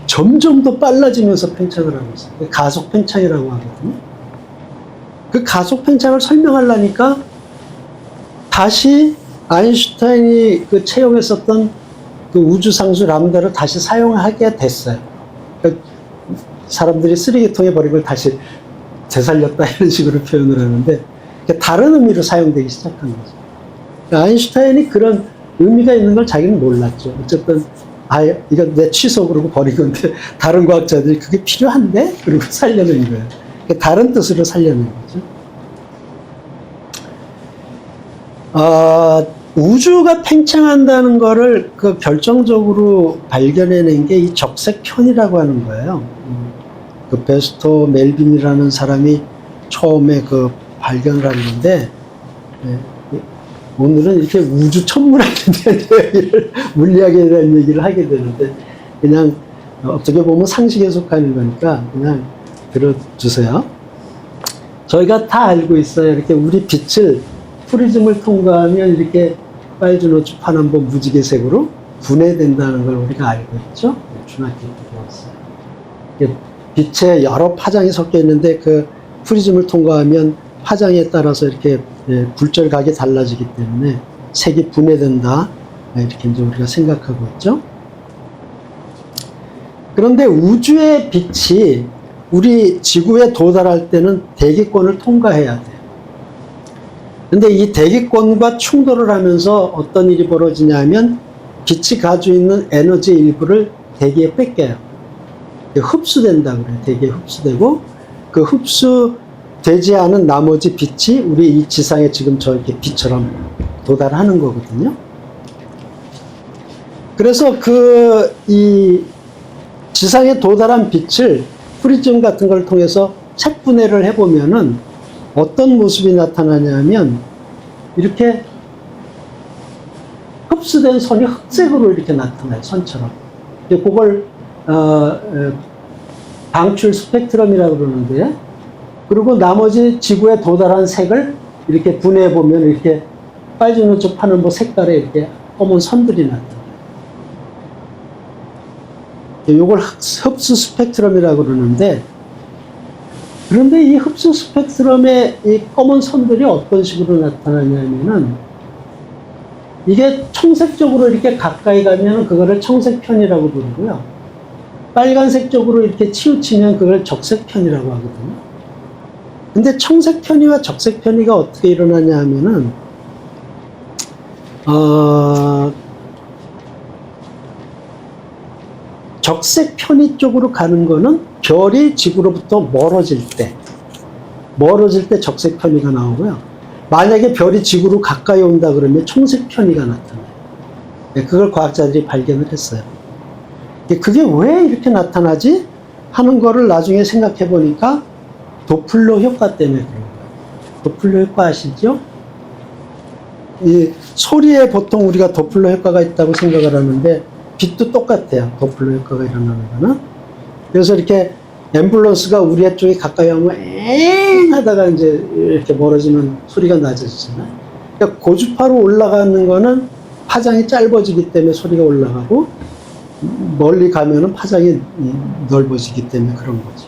점점 더 빨라지면서 팽창을 하고 있어요. 가속 팽창이라고 하거든요. 그 가속 팽창을 설명하려니까 다시 아인슈타인이 그 채용했었던 그 우주상수 람다를 다시 사용하게 됐어요. 그러니까 사람들이 쓰레기통에 버린 걸 다시 되살렸다 이런 식으로 표현을 하는데 다른 의미로 사용되기 시작한 거죠. 그러니까 아인슈타인이 그런 의미가 있는 걸 자기는 몰랐죠. 어쨌든 이건 내 취소 그러고 버린 건데 다른 과학자들이 그게 필요한데? 그리고 살려낸 거예요. 그러니까 다른 뜻으로 살려낸 거죠. 우주가 팽창한다는 거를 그 결정적으로 발견해낸 게 이 적색편이라고 하는 거예요. 그 베스토 멜빈이라는 사람이 처음에 그 발견을 한 건데, 오늘은 이렇게 우주 천문학에 대한 얘기를, 물리학에 대한 얘기를 하게 되는데, 그냥 어떻게 보면 상식에 속하는 거니까 그냥 들어주세요. 저희가 다 알고 있어요. 이렇게 우리 빛을 프리즘을 통과하면 이렇게 빨주노초 파남보 무지개색으로 분해된다는 걸 우리가 알고 있죠. 중학교 때 배웠어요. 빛에 여러 파장이 섞여 있는데 그 프리즘을 통과하면 파장에 따라서 이렇게 굴절각이 달라지기 때문에 색이 분해된다. 이렇게 이제 우리가 생각하고 있죠. 그런데 우주의 빛이 우리 지구에 도달할 때는 대기권을 통과해야 돼요. 근데 이 대기권과 충돌을 하면서 어떤 일이 벌어지냐면 빛이 가지고 있는 에너지 일부를 대기에 뺏겨요. 흡수된다 그래요. 대기에 흡수되고 그 흡수되지 않은 나머지 빛이 우리 이 지상에 지금 저렇게 빛처럼 도달하는 거거든요. 그래서 이 지상에 도달한 빛을 프리즘 같은 걸 통해서 색분해를 해보면은 어떤 모습이 나타나냐면 이렇게 흡수된 선이 흑색으로 이렇게 나타나요. 선처럼. 그걸 방출 스펙트럼이라고 그러는데, 그리고 나머지 지구에 도달한 색을 이렇게 분해해 보면 이렇게 빨주노초 파남보 색깔의 이렇게 검은 선들이 나타나요. 이걸 흡수 스펙트럼이라고 그러는데, 그런데 이 흡수 스펙트럼의 이 검은 선들이 어떤 식으로 나타나냐면은 이게 청색적으로 이렇게 가까이 가면 그거를 청색편이라고 부르고요. 빨간색 쪽으로 이렇게 치우치면 그걸 적색편이라고 하거든요. 근데 청색편이와 적색편이가 어떻게 일어나냐 하면은 적색 편의 쪽으로 가는 거는 별이 지구로부터 멀어질 때 적색 편의가 나오고요. 만약에 별이 지구로 가까이 온다 그러면 청색 편의가 나타나요. 그걸 과학자들이 발견을 했어요. 그게 왜 이렇게 나타나지? 하는 거를 나중에 생각해 보니까 도플러 효과 때문에 그런 거예요. 도플러 효과 아시죠? 이 소리에 보통 우리가 도플러 효과가 있다고 생각을 하는데 빛도 똑같아요. 도플러 효과가 일어나는 거는. 그래서 이렇게 앰뷸런스가 우리 쪽에 가까이 오면 엥 하다가 이제 이렇게 멀어지면 소리가 낮아지잖아요. 그러니까 고주파로 올라가는 거는 파장이 짧아지기 때문에 소리가 올라가고 멀리 가면은 파장이 넓어지기 때문에 그런 거죠.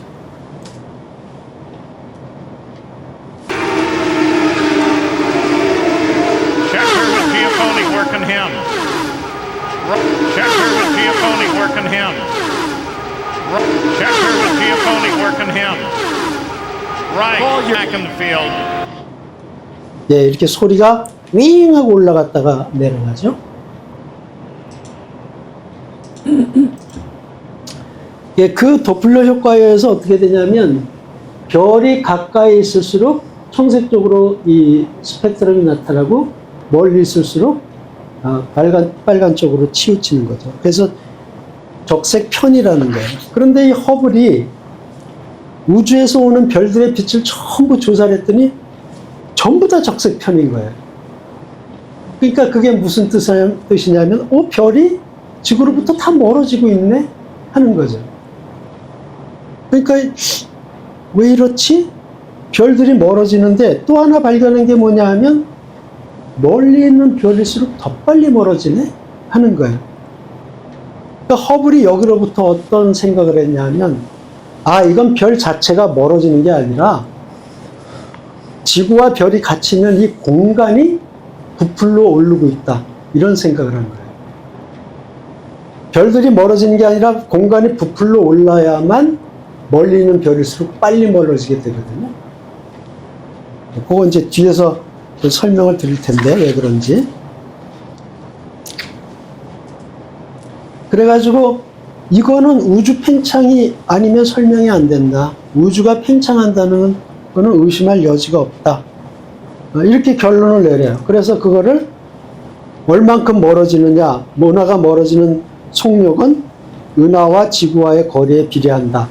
Check her with Giappone working him. Check her with Giappone working him. Check her with Giappone working him. Right, back in the field. 예, 이렇게 소리가 윙 하고 올라갔다가 내려가죠. 예, 그 도플러 효과에 의해서 어떻게 되냐면 별이 가까이 있을수록 청색적으로 이 스펙트럼이 나타나고 멀리 있을수록 빨간 쪽으로 치우치는 거죠. 그래서 적색 편이라는 거예요. 그런데 이 허블이 우주에서 오는 별들의 빛을 전부 조사를 했더니 전부 다 적색 편인 거예요. 그러니까 그게 무슨 뜻이냐면 별이 지구로부터 다 멀어지고 있네 하는 거죠. 그러니까 왜 이렇지? 별들이 멀어지는데 또 하나 발견한 게 뭐냐 하면 멀리 있는 별일수록 더 빨리 멀어지네 하는 거예요. 그러니까 허블이 여기로부터 어떤 생각을 했냐면 이건 별 자체가 멀어지는 게 아니라 지구와 별이 같이 있는 이 공간이 부풀러 오르고 있다 이런 생각을 한 거예요. 별들이 멀어지는 게 아니라 공간이 부풀러 올라야만 멀리 있는 별일수록 빨리 멀어지게 되거든요. 그거 이제 뒤에서 설명을 드릴 텐데 왜 그런지. 그래가지고 이거는 우주 팽창이 아니면 설명이 안 된다. 우주가 팽창한다는 거는 의심할 여지가 없다. 이렇게 결론을 내려요. 그래서 그거를 얼만큼 멀어지느냐, 은하가 멀어지는 속력은 은하와 지구와의 거리에 비례한다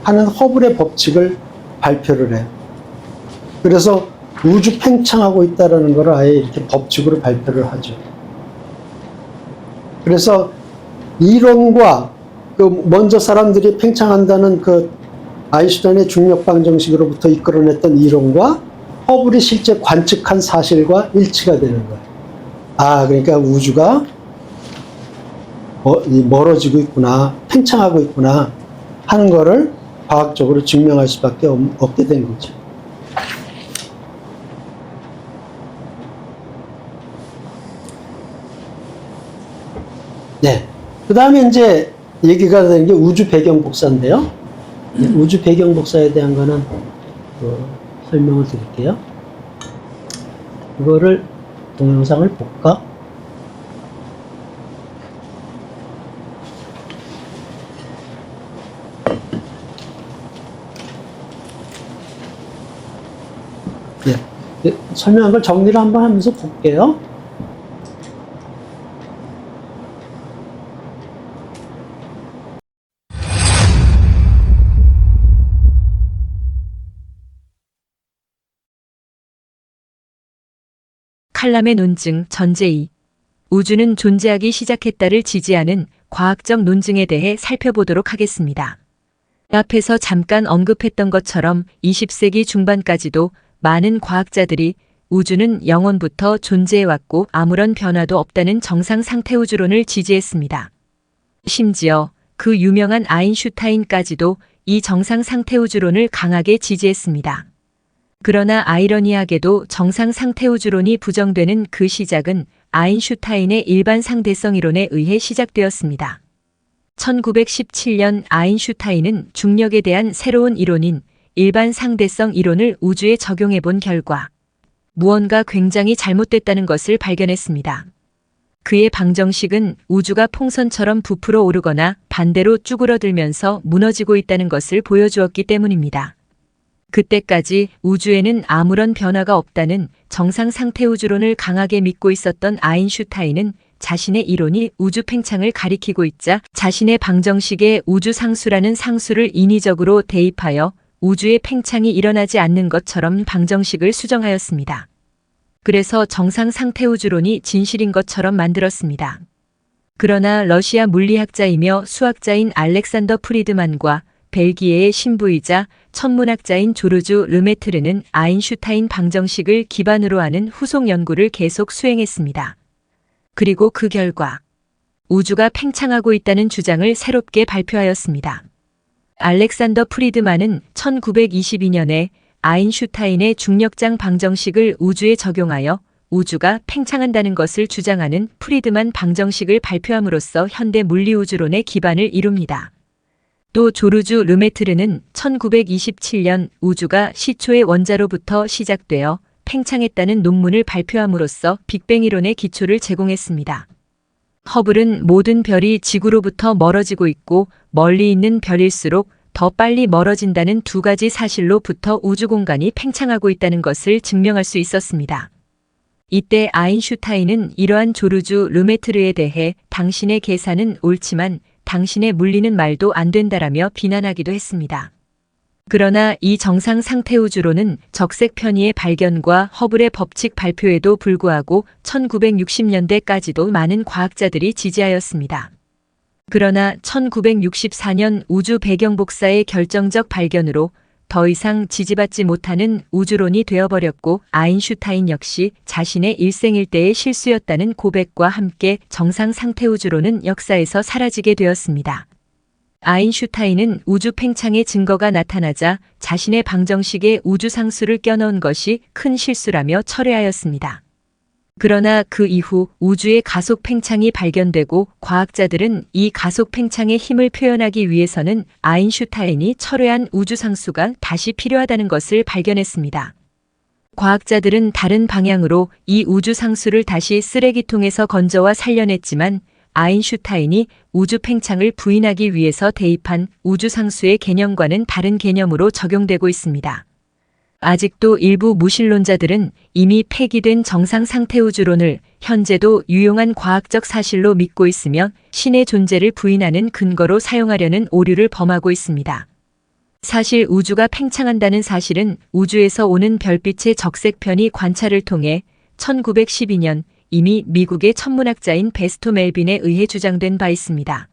하는 허블의 법칙을 발표를 해요. 그래서 우주 팽창하고 있다는 걸 아예 이렇게 법칙으로 발표를 하죠. 그래서 이론과 먼저 사람들이 팽창한다는 아인슈타인의 중력방 정식으로부터 이끌어냈던 이론과 허블이 실제 관측한 사실과 일치가 되는 거예요. 그러니까 우주가 멀어지고 있구나, 팽창하고 있구나 하는 거를 과학적으로 증명할 수밖에 없게 된 거죠. 네. 그 다음에 이제 얘기가 되는 게 우주 배경 복사인데요. 우주 배경 복사에 대한 거는 설명을 드릴게요. 이거를 동영상을 볼까? 네. 설명한 걸 정리를 한번 하면서 볼게요. 칼람의 논증 전제 2. 우주는 존재하기 시작했다를 지지하는 과학적 논증에 대해 살펴보도록 하겠습니다. 앞에서 잠깐 언급했던 것처럼 20세기 중반까지도 많은 과학자들이 우주는 영원부터 존재해왔고 아무런 변화도 없다는 정상 상태 우주론을 지지했습니다. 심지어 그 유명한 아인슈타인까지도 이 정상 상태 우주론을 강하게 지지했습니다. 그러나 아이러니하게도 정상 상태 우주론이 부정되는 그 시작은 아인슈타인의 일반 상대성 이론에 의해 시작되었습니다. 1917년 아인슈타인은 중력에 대한 새로운 이론인 일반 상대성 이론을 우주에 적용해 본 결과 무언가 굉장히 잘못됐다는 것을 발견했습니다. 그의 방정식은 우주가 풍선처럼 부풀어 오르거나 반대로 쭈그러들면서 무너지고 있다는 것을 보여주었기 때문입니다. 그때까지 우주에는 아무런 변화가 없다는 정상 상태 우주론을 강하게 믿고 있었던 아인슈타인은 자신의 이론이 우주 팽창을 가리키고 있자 자신의 방정식에 우주 상수라는 상수를 인위적으로 대입하여 우주의 팽창이 일어나지 않는 것처럼 방정식을 수정하였습니다. 그래서 정상 상태 우주론이 진실인 것처럼 만들었습니다. 그러나 러시아 물리학자이며 수학자인 알렉산더 프리드만과 벨기에의 신부이자 천문학자인 조르주 르메트르는 아인슈타인 방정식을 기반으로 하는 후속 연구를 계속 수행했습니다. 그리고 그 결과 우주가 팽창하고 있다는 주장을 새롭게 발표하였습니다. 알렉산더 프리드만은 1922년에 아인슈타인의 중력장 방정식을 우주에 적용하여 우주가 팽창한다는 것을 주장하는 프리드만 방정식을 발표함으로써 현대 물리우주론의 기반을 이룹니다. 또 조르주 르메트르는 1927년 우주가 시초의 원자로부터 시작되어 팽창했다는 논문을 발표함으로써 빅뱅 이론의 기초를 제공했습니다. 허블은 모든 별이 지구로부터 멀어지고 있고 멀리 있는 별일수록 더 빨리 멀어진다는 두 가지 사실로부터 우주 공간이 팽창하고 있다는 것을 증명할 수 있었습니다. 이때 아인슈타인은 이러한 조르주 르메트르에 대해 당신의 계산은 옳지만 당신의 물리는 말도 안 된다라며 비난하기도 했습니다. 그러나 이 정상 상태 우주론은 적색 편의의 발견과 허블의 법칙 발표에도 불구하고 1960년대까지도 많은 과학자들이 지지하였습니다. 그러나 1964년 우주 배경 복사의 결정적 발견으로 더 이상 지지받지 못하는 우주론이 되어버렸고 아인슈타인 역시 자신의 일생일대의 실수였다는 고백과 함께 정상 상태 우주론은 역사에서 사라지게 되었습니다. 아인슈타인은 우주 팽창의 증거가 나타나자 자신의 방정식에 우주 상수를 껴넣은 것이 큰 실수라며 철회하였습니다. 그러나 그 이후 우주의 가속 팽창이 발견되고 과학자들은 이 가속 팽창의 힘을 표현하기 위해서는 아인슈타인이 철회한 우주 상수가 다시 필요하다는 것을 발견했습니다. 과학자들은 다른 방향으로 이 우주 상수를 다시 쓰레기통에서 건져와 살려냈지만 아인슈타인이 우주 팽창을 부인하기 위해서 대입한 우주 상수의 개념과는 다른 개념으로 적용되고 있습니다. 아직도 일부 무신론자들은 이미 폐기된 정상 상태 우주론을 현재도 유용한 과학적 사실로 믿고 있으며 신의 존재를 부인하는 근거로 사용하려는 오류를 범하고 있습니다. 사실 우주가 팽창한다는 사실은 우주에서 오는 별빛의 적색편이 관찰을 통해 1912년 이미 미국의 천문학자인 베스토 멜빈에 의해 주장된 바 있습니다.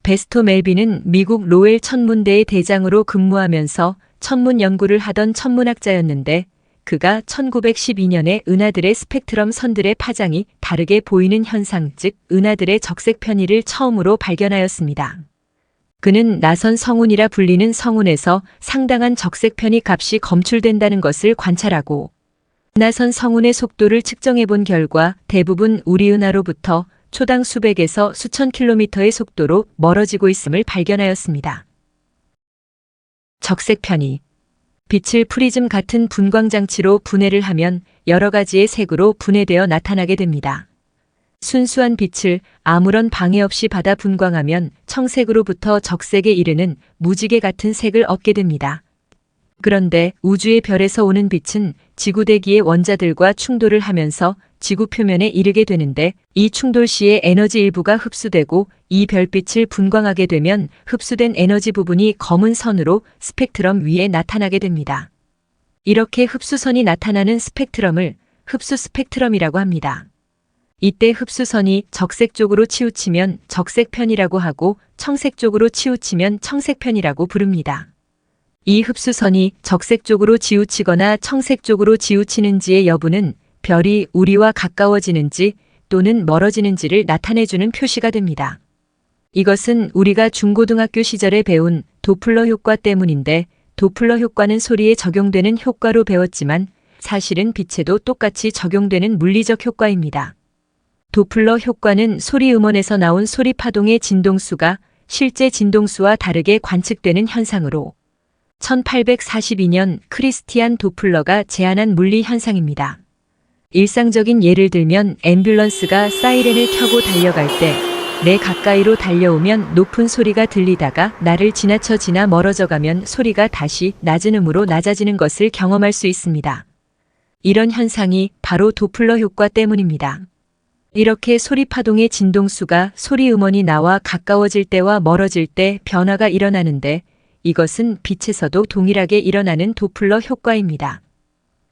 베스토 멜빈은 미국 로엘 천문대의 대장으로 근무하면서 천문 연구를 하던 천문학자였는데 그가 1912년에 은하들의 스펙트럼 선들의 파장이 다르게 보이는 현상, 즉 은하들의 적색 편의를 처음으로 발견하였습니다. 그는 나선 성운이라 불리는 성운에서 상당한 적색 편의 값이 검출된다는 것을 관찰하고 나선 성운의 속도를 측정해 본 결과 대부분 우리 은하로부터 초당 수백에서 수천 킬로미터의 속도로 멀어지고 있음을 발견하였습니다. 적색 편의. 빛을 프리즘 같은 분광장치로 분해를 하면 여러 가지의 색으로 분해되어 나타나게 됩니다. 순수한 빛을 아무런 방해 없이 받아 분광하면 청색으로부터 적색에 이르는 무지개 같은 색을 얻게 됩니다. 그런데 우주의 별에서 오는 빛은 지구대기의 원자들과 충돌을 하면서 지구 표면에 이르게 되는데 이 충돌 시에 에너지 일부가 흡수되고 이 별빛을 분광하게 되면 흡수된 에너지 부분이 검은 선으로 스펙트럼 위에 나타나게 됩니다. 이렇게 흡수선이 나타나는 스펙트럼을 흡수 스펙트럼이라고 합니다. 이때 흡수선이 적색 쪽으로 치우치면 적색 편이라고 하고 청색 쪽으로 치우치면 청색 편이라고 부릅니다. 이 흡수선이 적색 쪽으로 치우치거나 청색 쪽으로 치우치는지의 여부는 별이 우리와 가까워지는지 또는 멀어지는지를 나타내주는 표시가 됩니다. 이것은 우리가 중고등학교 시절에 배운 도플러 효과 때문인데 도플러 효과는 소리에 적용되는 효과로 배웠지만 사실은 빛에도 똑같이 적용되는 물리적 효과입니다. 도플러 효과는 소리 음원에서 나온 소리 파동의 진동수가 실제 진동수와 다르게 관측되는 현상으로 1842년 크리스티안 도플러가 제안한 물리 현상입니다. 일상적인 예를 들면 앰뷸런스가 사이렌을 켜고 달려갈 때 내 가까이로 달려오면 높은 소리가 들리다가 나를 지나쳐 지나 멀어져 가면 소리가 다시 낮은 음으로 낮아지는 것을 경험할 수 있습니다. 이런 현상이 바로 도플러 효과 때문입니다. 이렇게 소리 파동의 진동수가 소리 음원이 나와 가까워질 때와 멀어질 때 변화가 일어나는데 이것은 빛에서도 동일하게 일어나는 도플러 효과입니다.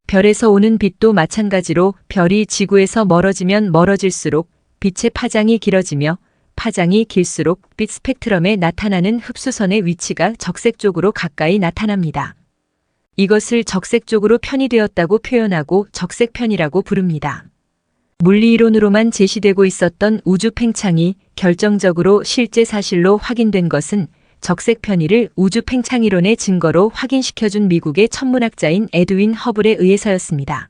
별에서 오는 빛도 마찬가지로 별이 지구에서 멀어지면 멀어질수록 빛의 파장이 길어지며 파장이 길수록 빛 스펙트럼에 나타나는 흡수선의 위치가 적색 쪽으로 가까이 나타납니다. 이것을 적색 쪽으로 편의되었다고 표현하고 적색 편이라고 부릅니다. 물리이론으로만 제시되고 있었던 우주 팽창이 결정적으로 실제 사실로 확인된 것은 적색 편의를 우주 팽창이론의 증거로 확인시켜준 미국의 천문학자인 에드윈 허블에 의해서였습니다.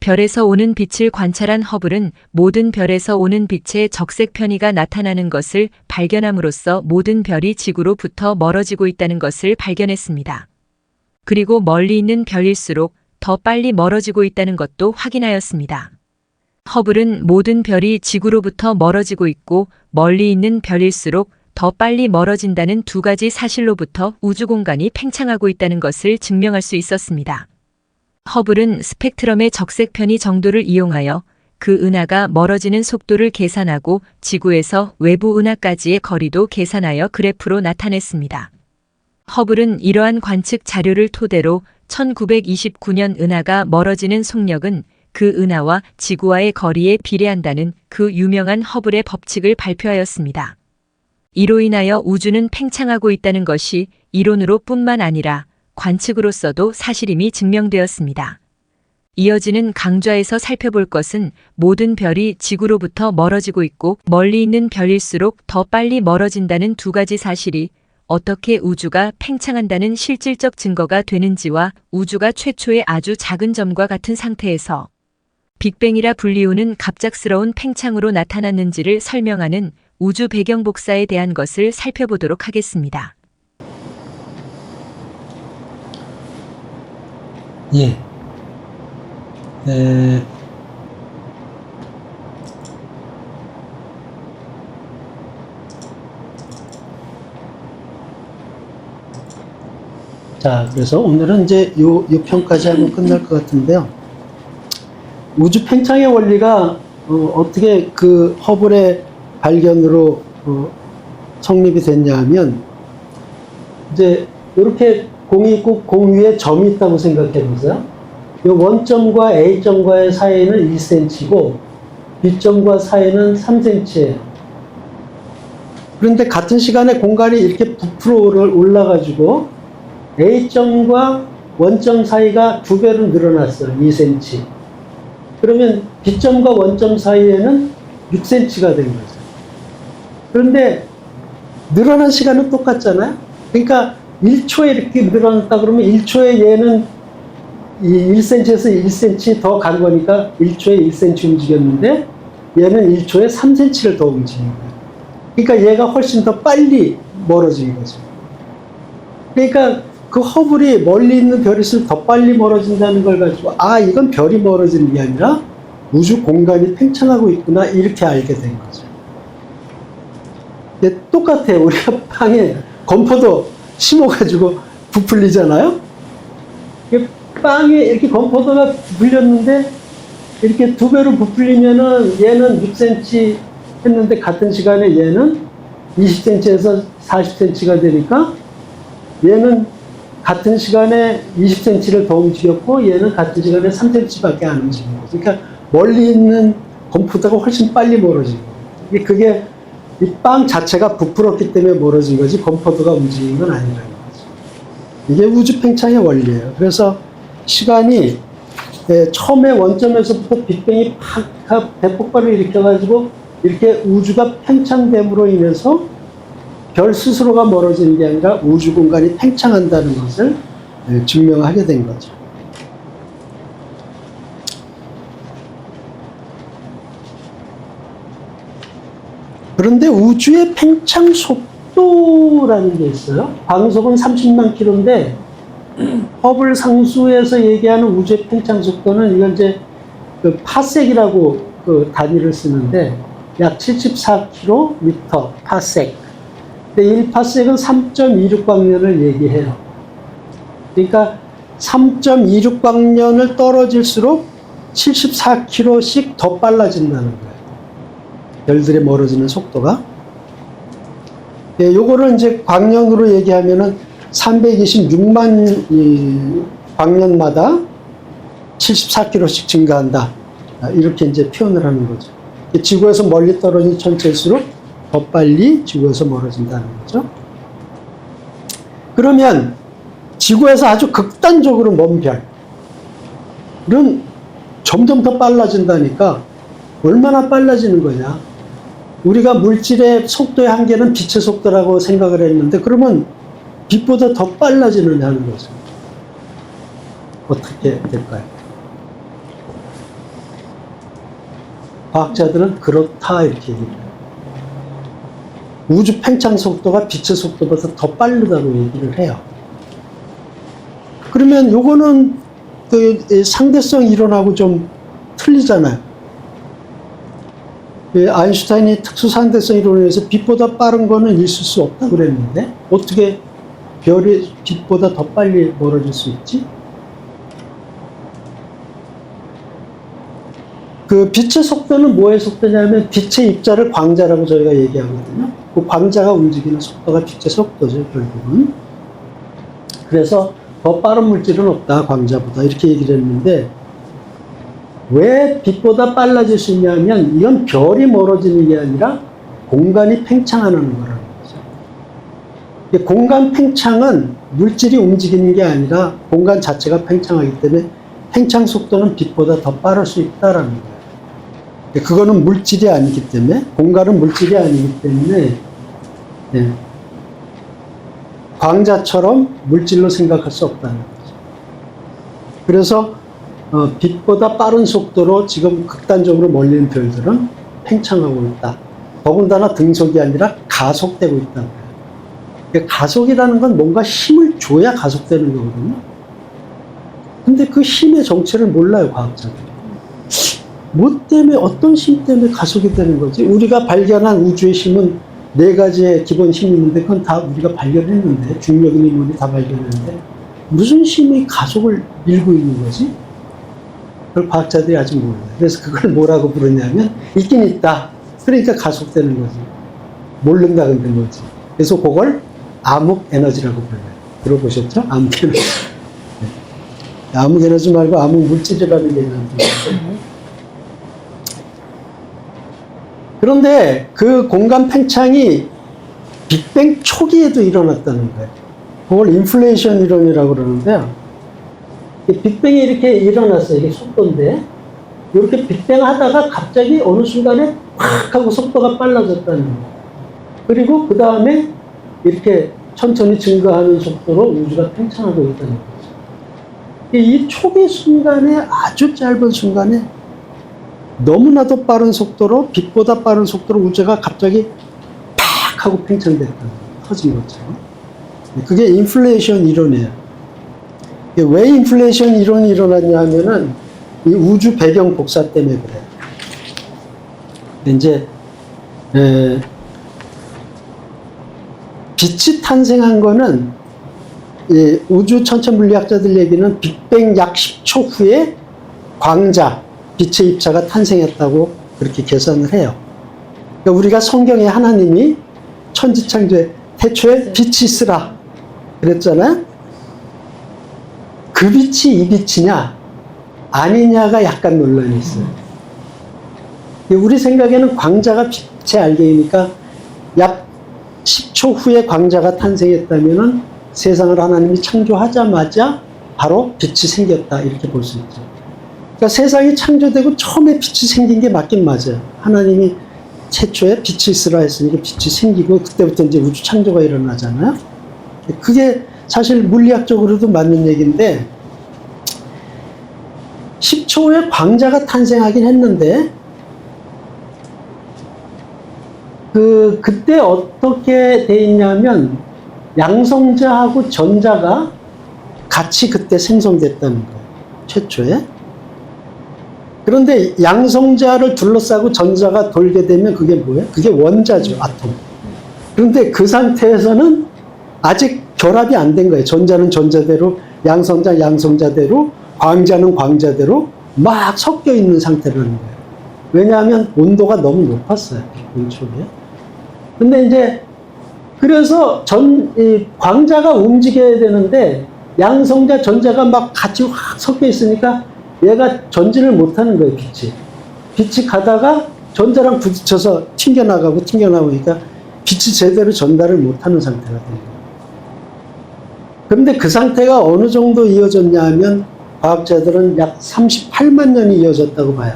별에서 오는 빛을 관찰한 허블은 모든 별에서 오는 빛의 적색 편의가 나타나는 것을 발견함으로써 모든 별이 지구로부터 멀어지고 있다는 것을 발견했습니다. 그리고 멀리 있는 별일수록 더 빨리 멀어지고 있다는 것도 확인하였습니다. 허블은 모든 별이 지구로부터 멀어지고 있고 멀리 있는 별일수록 더 빨리 멀어진다는 두 가지 사실로부터 우주 공간이 팽창하고 있다는 것을 증명할 수 있었습니다. 허블은 스펙트럼의 적색 편의 정도를 이용하여 그 은하가 멀어지는 속도를 계산하고 지구에서 외부 은하까지의 거리도 계산하여 그래프로 나타냈습니다. 허블은 이러한 관측 자료를 토대로 1929년 은하가 멀어지는 속력은 그 은하와 지구와의 거리에 비례한다는 그 유명한 허블의 법칙을 발표하였습니다. 이로 인하여 우주는 팽창하고 있다는 것이 이론으로 뿐만 아니라 관측으로서도 사실임이 증명되었습니다. 이어지는 강좌에서 살펴볼 것은 모든 별이 지구로부터 멀어지고 있고 멀리 있는 별일수록 더 빨리 멀어진다는 두 가지 사실이 어떻게 우주가 팽창한다는 실질적 증거가 되는지와 우주가 최초의 아주 작은 점과 같은 상태에서 빅뱅이라 불리우는 갑작스러운 팽창으로 나타났는지를 설명하는 우주 배경 복사에 대한 것을 살펴보도록 하겠습니다. 예. 자, 그래서 오늘은 이제 요 편까지 하면 끝날 것 같은데요. 우주 팽창의 원리가 어떻게 그 허블의 발견으로 성립이 됐냐 하면, 이제 이렇게 공이 있고 공 위에 점이 있다고 생각해 보세요. 이 원점과 A점과의 사이는 1cm고 B점과 사이는 3cm예요. 그런데 같은 시간에 공간이 이렇게 부풀어 올라가지고 A점과 원점 사이가 2배로 늘어났어요. 2cm. 그러면 B점과 원점 사이에는 6cm가 된 거죠. 그런데 늘어난 시간은 똑같잖아요. 그러니까 1초에 이렇게 늘어났다 그러면 1초에 얘는 1cm에서 1cm 더 간 거니까 1초에 1cm 움직였는데 얘는 1초에 3cm를 더 움직인 거예요. 그러니까 얘가 훨씬 더 빨리 멀어진 거죠. 그러니까 그 허블이 멀리 있는 별일수록 더 빨리 멀어진다는 걸 가지고, 아, 이건 별이 멀어지는 게 아니라 우주 공간이 팽창하고 있구나, 이렇게 알게 된 거죠. 똑같아요. 우리가 빵에 건포도 심어가지고 부풀리잖아요. 빵에 이렇게 건포도가 부풀렸는데 이렇게 2배로 부풀리면은 얘는 6cm 했는데 같은 시간에 얘는 20cm에서 40cm가 되니까 얘는 같은 시간에 20cm를 더 움직였고 얘는 같은 시간에 3cm밖에 안 움직인 거죠. 그러니까 멀리 있는 건포도가 훨씬 빨리 멀어진 거예요. 그게 이 빵 자체가 부풀었기 때문에 멀어진 거지 건포도가 움직이는 건 아니라는 거죠. 이게 우주 팽창의 원리예요. 그래서 시간이 처음에 원점에서부터 빅뱅이 팍 대폭발을 일으켜가지고 이렇게 우주가 팽창됨으로 인해서 별 스스로가 멀어지는 게 아니라 우주 공간이 팽창한다는 것을 증명하게 된 거죠. 그런데 우주의 팽창 속도라는 게 있어요. 광속은 30만 킬로인데 허블 상수에서 얘기하는 우주의 팽창 속도는 이건 이제 그 파섹이라고 그 단위를 쓰는데 약 74km 파섹. 근데 1파섹은 3.26광년을 얘기해요. 그러니까 3.26광년을 떨어질수록 74km씩 더 빨라진다는 거예요. 별들이 멀어지는 속도가. 예, 요거를 이제 광년으로 얘기하면은 326만 광년마다 74km씩 증가한다. 이렇게 이제 표현을 하는 거죠. 지구에서 멀리 떨어진 천체일수록 더 빨리 지구에서 멀어진다는 거죠. 그러면 지구에서 아주 극단적으로 먼 별은 점점 더 빨라진다니까 얼마나 빨라지는 거냐. 우리가 물질의 속도의 한계는 빛의 속도라고 생각을 했는데 그러면 빛보다 더 빨라지느냐는 거죠. 어떻게 될까요? 과학자들은 그렇다 이렇게 얘기해요. 우주 팽창 속도가 빛의 속도보다 더 빠르다고 얘기를 해요. 그러면 요거는 그 상대성 이론하고 좀 틀리잖아요. 아인슈타인이 특수 상대성 이론에서 빛보다 빠른 거는 있을 수 없다고 그랬는데 어떻게 별이 빛보다 더 빨리 멀어질 수 있지? 그 빛의 속도는 뭐의 속도냐면 빛의 입자를 광자라고 저희가 얘기하거든요. 그 광자가 움직이는 속도가 빛의 속도죠, 결국은. 그래서 더 빠른 물질은 없다, 광자보다. 이렇게 얘기를 했는데 왜 빛보다 빨라질 수 있냐면 이건 별이 멀어지는 게 아니라 공간이 팽창하는 거라는 거죠. 공간 팽창은 물질이 움직이는 게 아니라 공간 자체가 팽창하기 때문에 팽창 속도는 빛보다 더 빠를 수 있다라는 거예요. 그거는 물질이 아니기 때문에, 공간은 물질이 아니기 때문에 광자처럼 물질로 생각할 수 없다는 거죠. 그래서 빛보다 빠른 속도로 지금 극단적으로 멀리는 별들은 팽창하고 있다. 더군다나 등속이 아니라 가속되고 있다는 거예요. 가속이라는 건 뭔가 힘을 줘야 가속되는 거거든요. 근데 그 힘의 정체를 몰라요, 과학자들이. 뭐 때문에, 어떤 힘 때문에 가속이 되는 거지? 우리가 발견한 우주의 힘은 4가지의 기본 힘이 있는데 그건 다 우리가 발견했는데, 중력이니 뭐니 다 발견했는데 무슨 힘이 가속을 밀고 있는 거지? 그걸 과학자들이 아직 몰라요. 그래서 그걸 뭐라고 부르냐면 있긴 있다. 그러니까 가속되는 거지. 모른다 근데 뭐지? 그래서 그걸 암흑 에너지라고 불러요. 들어보셨죠? 암흑 에너지. 네. 암흑 에너지 말고 암흑 물질이라는 얘기를 하는데. 그런데 그 공간 팽창이 빅뱅 초기에도 일어났다는 거예요. 그걸 인플레이션 이론이라고 그러는데요. 빅뱅이 이렇게 일어났어요. 이게 속도인데 이렇게 빅뱅 하다가 갑자기 어느 순간에 팍 하고 속도가 빨라졌다는 거예요. 그리고 그 다음에 이렇게 천천히 증가하는 속도로 우주가 팽창하고 있다는 거죠. 이 초기 순간에, 아주 짧은 순간에 너무나도 빠른 속도로, 빛보다 빠른 속도로 우주가 갑자기 팍 하고 팽창됐다. 터진 거죠. 그게 인플레이션 이론이에요. 왜 인플레이션 이론이 일어났냐 하면은 이 우주 배경 복사 때문에 그래요. 이제 빛이 탄생한 거는 우주 천체물리학자들 얘기는 빅뱅 약 10초 후에 광자, 빛의 입자가 탄생했다고 그렇게 계산을 해요. 그러니까 우리가 성경에 하나님이 천지창조에 태초에 빛이 있으라 그랬잖아요. 그 빛이 이 빛이냐 아니냐가 약간 논란이 있어요. 우리 생각에는 광자가 빛의 알갱이니까 약 10초 후에 광자가 탄생했다면 세상을 하나님이 창조하자마자 바로 빛이 생겼다 이렇게 볼 수 있죠. 그러니까 세상이 창조되고 처음에 빛이 생긴 게 맞긴 맞아요. 하나님이 최초에 빛이 있으라 했으니까 빛이 생기고 그때부터 이제 우주 창조가 일어나잖아요. 그게 사실 물리학적으로도 맞는 얘기인데 10초 후에 광자가 탄생하긴 했는데 그때 어떻게 돼 있냐면 양성자하고 전자가 같이 그때 생성됐다는 거예요. 최초에. 그런데 양성자를 둘러싸고 전자가 돌게 되면 그게 뭐예요? 그게 원자죠, 아톰. 그런데 그 상태에서는 아직 결합이 안 된 거예요. 전자는 전자대로, 양성자, 양성자대로, 광자는 광자대로 막 섞여 있는 상태라는 거예요. 왜냐하면 온도가 너무 높았어요, 빅뱅 초기에. 근데 이제, 그래서 광자가 움직여야 되는데, 양성자, 전자가 막 같이 확 섞여 있으니까 얘가 전진을 못 하는 거예요, 빛이. 빛이 가다가 전자랑 부딪혀서 튕겨나오니까 빛이 제대로 전달을 못 하는 상태가 돼요. 그런데 그 상태가 어느 정도 이어졌냐 하면 과학자들은 약 38만 년이 이어졌다고 봐요.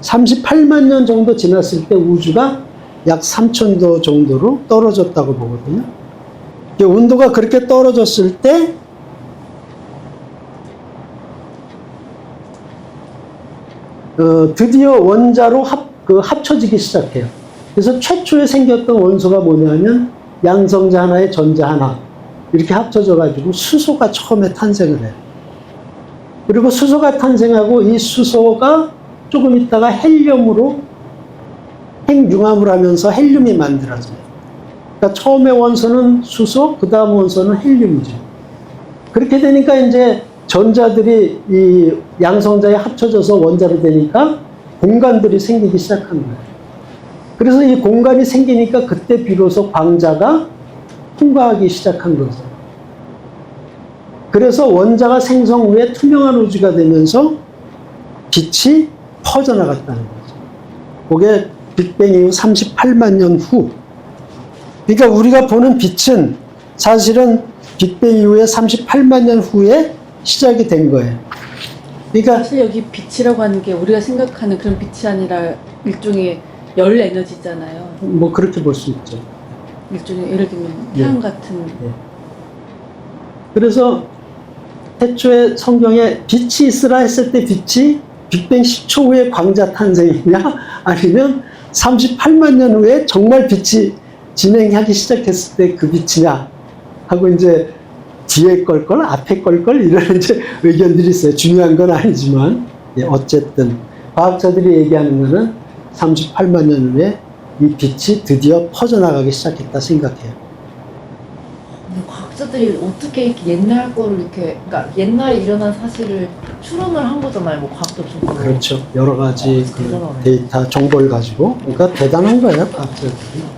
38만 년 정도 지났을 때 우주가 약 3,000도 정도로 떨어졌다고 보거든요. 온도가 그렇게 떨어졌을 때 드디어 원자로 합쳐지기 시작해요. 그래서 최초에 생겼던 원소가 뭐냐면 양성자 하나에 전자 하나 이렇게 합쳐져 가지고 수소가 처음에 탄생을 해요. 그리고 수소가 탄생하고 이 수소가 조금 있다가 헬륨으로 핵융합을 하면서 헬륨이 만들어져요. 그러니까 처음에 원소는 수소, 그 다음 원소는 헬륨이죠. 그렇게 되니까 이제 전자들이 이 양성자에 합쳐져서 원자로 되니까 공간들이 생기기 시작한 거예요. 그래서 이 공간이 생기니까 그때 비로소 광자가 통과하기 시작한 거죠. 그래서 원자가 생성 후에 투명한 우주가 되면서 빛이 퍼져나갔다는 거죠. 그게 빅뱅 이후 38만 년 후. 그러니까 우리가 보는 빛은 사실은 빅뱅 이후에 38만 년 후에 시작이 된 거예요. 그러니까 사실 여기 빛이라고 하는 게 우리가 생각하는 그런 빛이 아니라 일종의 열 에너지잖아요. 뭐 그렇게 볼 수 있죠. 일종의 예를 들면 태양 같은. 그래서 태초에 성경에 빛이 있으라 했을 때 빛이 빅뱅 10초 후에 광자 탄생이냐 아니면 38만 년 후에 정말 빛이 진행하기 시작했을 때 그 빛이냐 하고 이제 뒤에 걸 앞에 걸 이런 이제 의견들이 있어요. 중요한 건 아니지만 어쨌든 과학자들이 얘기하는 거는 38만 년 후에 이 빛이 드디어 퍼져나가기 시작했다 생각해요. 과학자들이 어떻게 이렇게 옛날 거를 이렇게, 그러니까 옛날에 일어난 사실을 추론을 한 거잖아요. 뭐 과학적으로. 그렇죠. 여러 가지 그 대단하네. 데이터 정보를 가지고 그러니까 대단한 거예요, 과학자들이.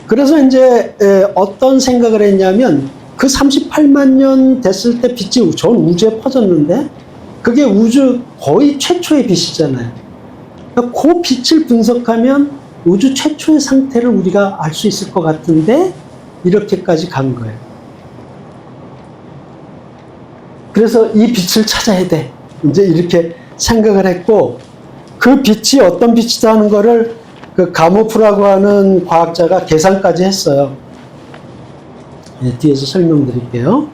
그래서 이제 어떤 생각을 했냐면 그 38만 년 됐을 때 빛이 전 우주에 퍼졌는데 그게 우주 거의 최초의 빛이잖아요. 그러니까 그 빛을 분석하면 우주 최초의 상태를 우리가 알 수 있을 것 같은데 이렇게까지 간 거예요. 그래서 이 빛을 찾아야 돼. 이제 이렇게 생각을 했고 그 빛이 어떤 빛이다 하는 거를 그 가모프라고 하는 과학자가 계산까지 했어요. 뒤에서 설명드릴게요.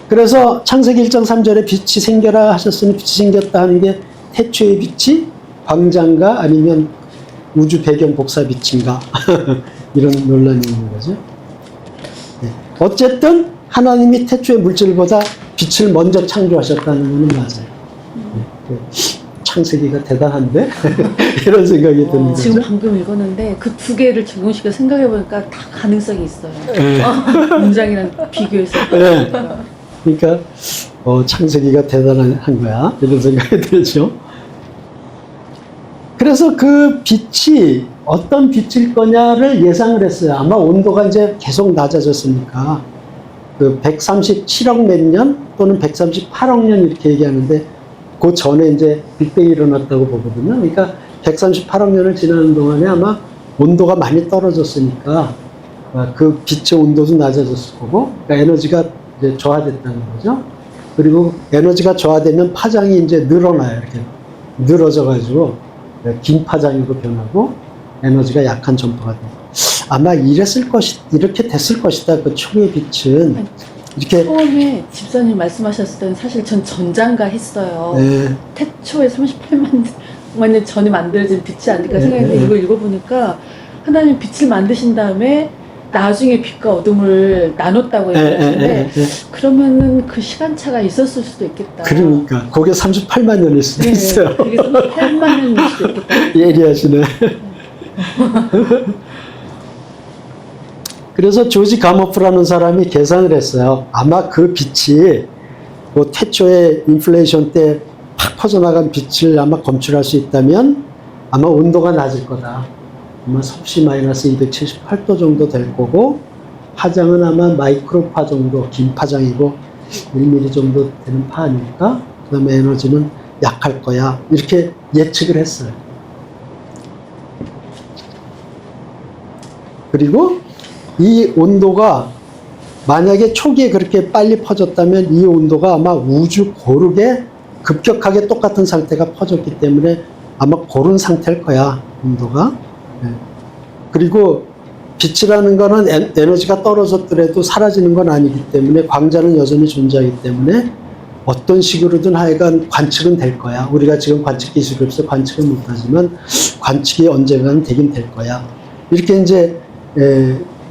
그래서 창세기 1장 3절에 빛이 생겨라 하셨으니 빛이 생겼다 하는 게 태초의 빛이 광자인가 아니면 우주 배경 복사 빛인가 이런 논란이 있는 거죠. 어쨌든 하나님이 태초의 물질보다 빛을 먼저 창조하셨다는 것은 맞아요. 창세기가 대단한데 이런 생각이 드는 거죠. 지금 방금 읽었는데 그 두 개를 적용시켜 생각해 보니까 다 가능성이 있어요. 문장이랑 비교해서. 네. 그러니까 창세기가 대단한 거야 이런 생각이 들죠. 그래서 그 빛이 어떤 빛일 거냐를 예상을 했어요. 아마 온도가 이제 계속 낮아졌으니까 그 137억 몇 년 또는 138억 년 이렇게 얘기하는데 그 전에 이제 빅뱅이 일어났다고 보거든요. 그러니까 138억 년을 지나는 동안에 아마 온도가 많이 떨어졌으니까 그 빛의 온도도 낮아졌을 거고, 그러니까 에너지가 이제 저하됐다는 거죠. 그리고 에너지가 저하되면 파장이 이제 늘어나요. 이렇게 늘어져가지고 긴 파장으로 변하고 에너지가 약한 전파가 돼요. 아마 이렇게 됐을 것이다. 그 초기의 빛은. 이렇게 처음에 집사님 말씀하셨을 때는 사실 전 전자인가 했어요. 네. 태초에 38만 년 전에 만들어진 빛이 아닐까 생각했는데 네. 이걸 읽어보니까 하나님 빛을 만드신 다음에 나중에 빛과 어둠을 나눴다고 얘기하는데 그러면은 그 시간차가 있었을 수도 있겠다. 그러니까 그게 38만 년일 수도 있어요. 그게 38만 년일 수도 있겠다. 예리하시네. 그래서 조지 가모프라는 사람이 계산을 했어요. 아마 그 빛이 뭐 태초에 인플레이션 때 팍 퍼져나간 빛을 아마 검출할 수 있다면 아마 온도가 낮을 거다. 아마 섭씨 마이너스 278도 정도 될 거고 파장은 아마 마이크로파 정도 긴 파장이고 1mm 정도 되는 파 아닐까? 그 다음에 에너지는 약할 거야. 이렇게 예측을 했어요. 그리고 이 온도가 만약에 초기에 그렇게 빨리 퍼졌다면 이 온도가 아마 우주 고르게 급격하게 똑같은 상태가 퍼졌기 때문에 아마 고른 상태일 거야, 온도가. 예. 그리고 빛이라는 거는 에너지가 떨어졌더라도 사라지는 건 아니기 때문에 광자는 여전히 존재하기 때문에 어떤 식으로든 하여간 관측은 될 거야. 우리가 지금 관측 기술이 없어 관측은 못하지만 관측이 언젠가는 되긴 될 거야. 이렇게 이제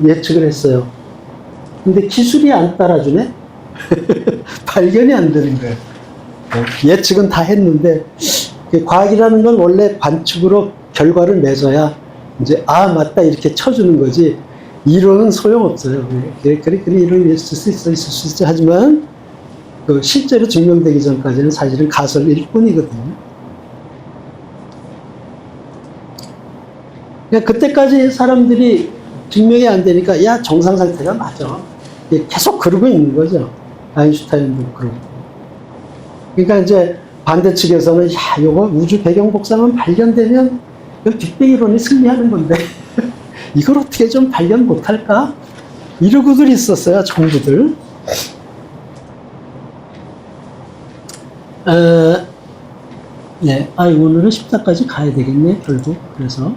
예측을 했어요. 근데 기술이 안 따라주네? 발견이 안 되는 거예요. 예측은 다 했는데 과학이라는 건 원래 관측으로 결과를 맺어야 이제 맞다 이렇게 쳐주는 거지 이론은 소용없어요. 그래 이론이 있을 수 있어 하지만 실제로 증명되기 전까지는 사실은 가설일 뿐이거든요. 그러니까 그때까지 사람들이 증명이 안 되니까 야 정상 상태가 맞아. 계속 그러고 있는 거죠. 아인슈타인도 그러고. 그러니까 이제 반대측에서는 야 이거 우주 배경 복사만 발견되면 빅뱅 이론이 승리하는 건데 이걸 어떻게 좀 발견 못할까? 이러고들 있었어요. 정부들. 네, 오늘은 14까지 가야 되겠네, 결국. 그래서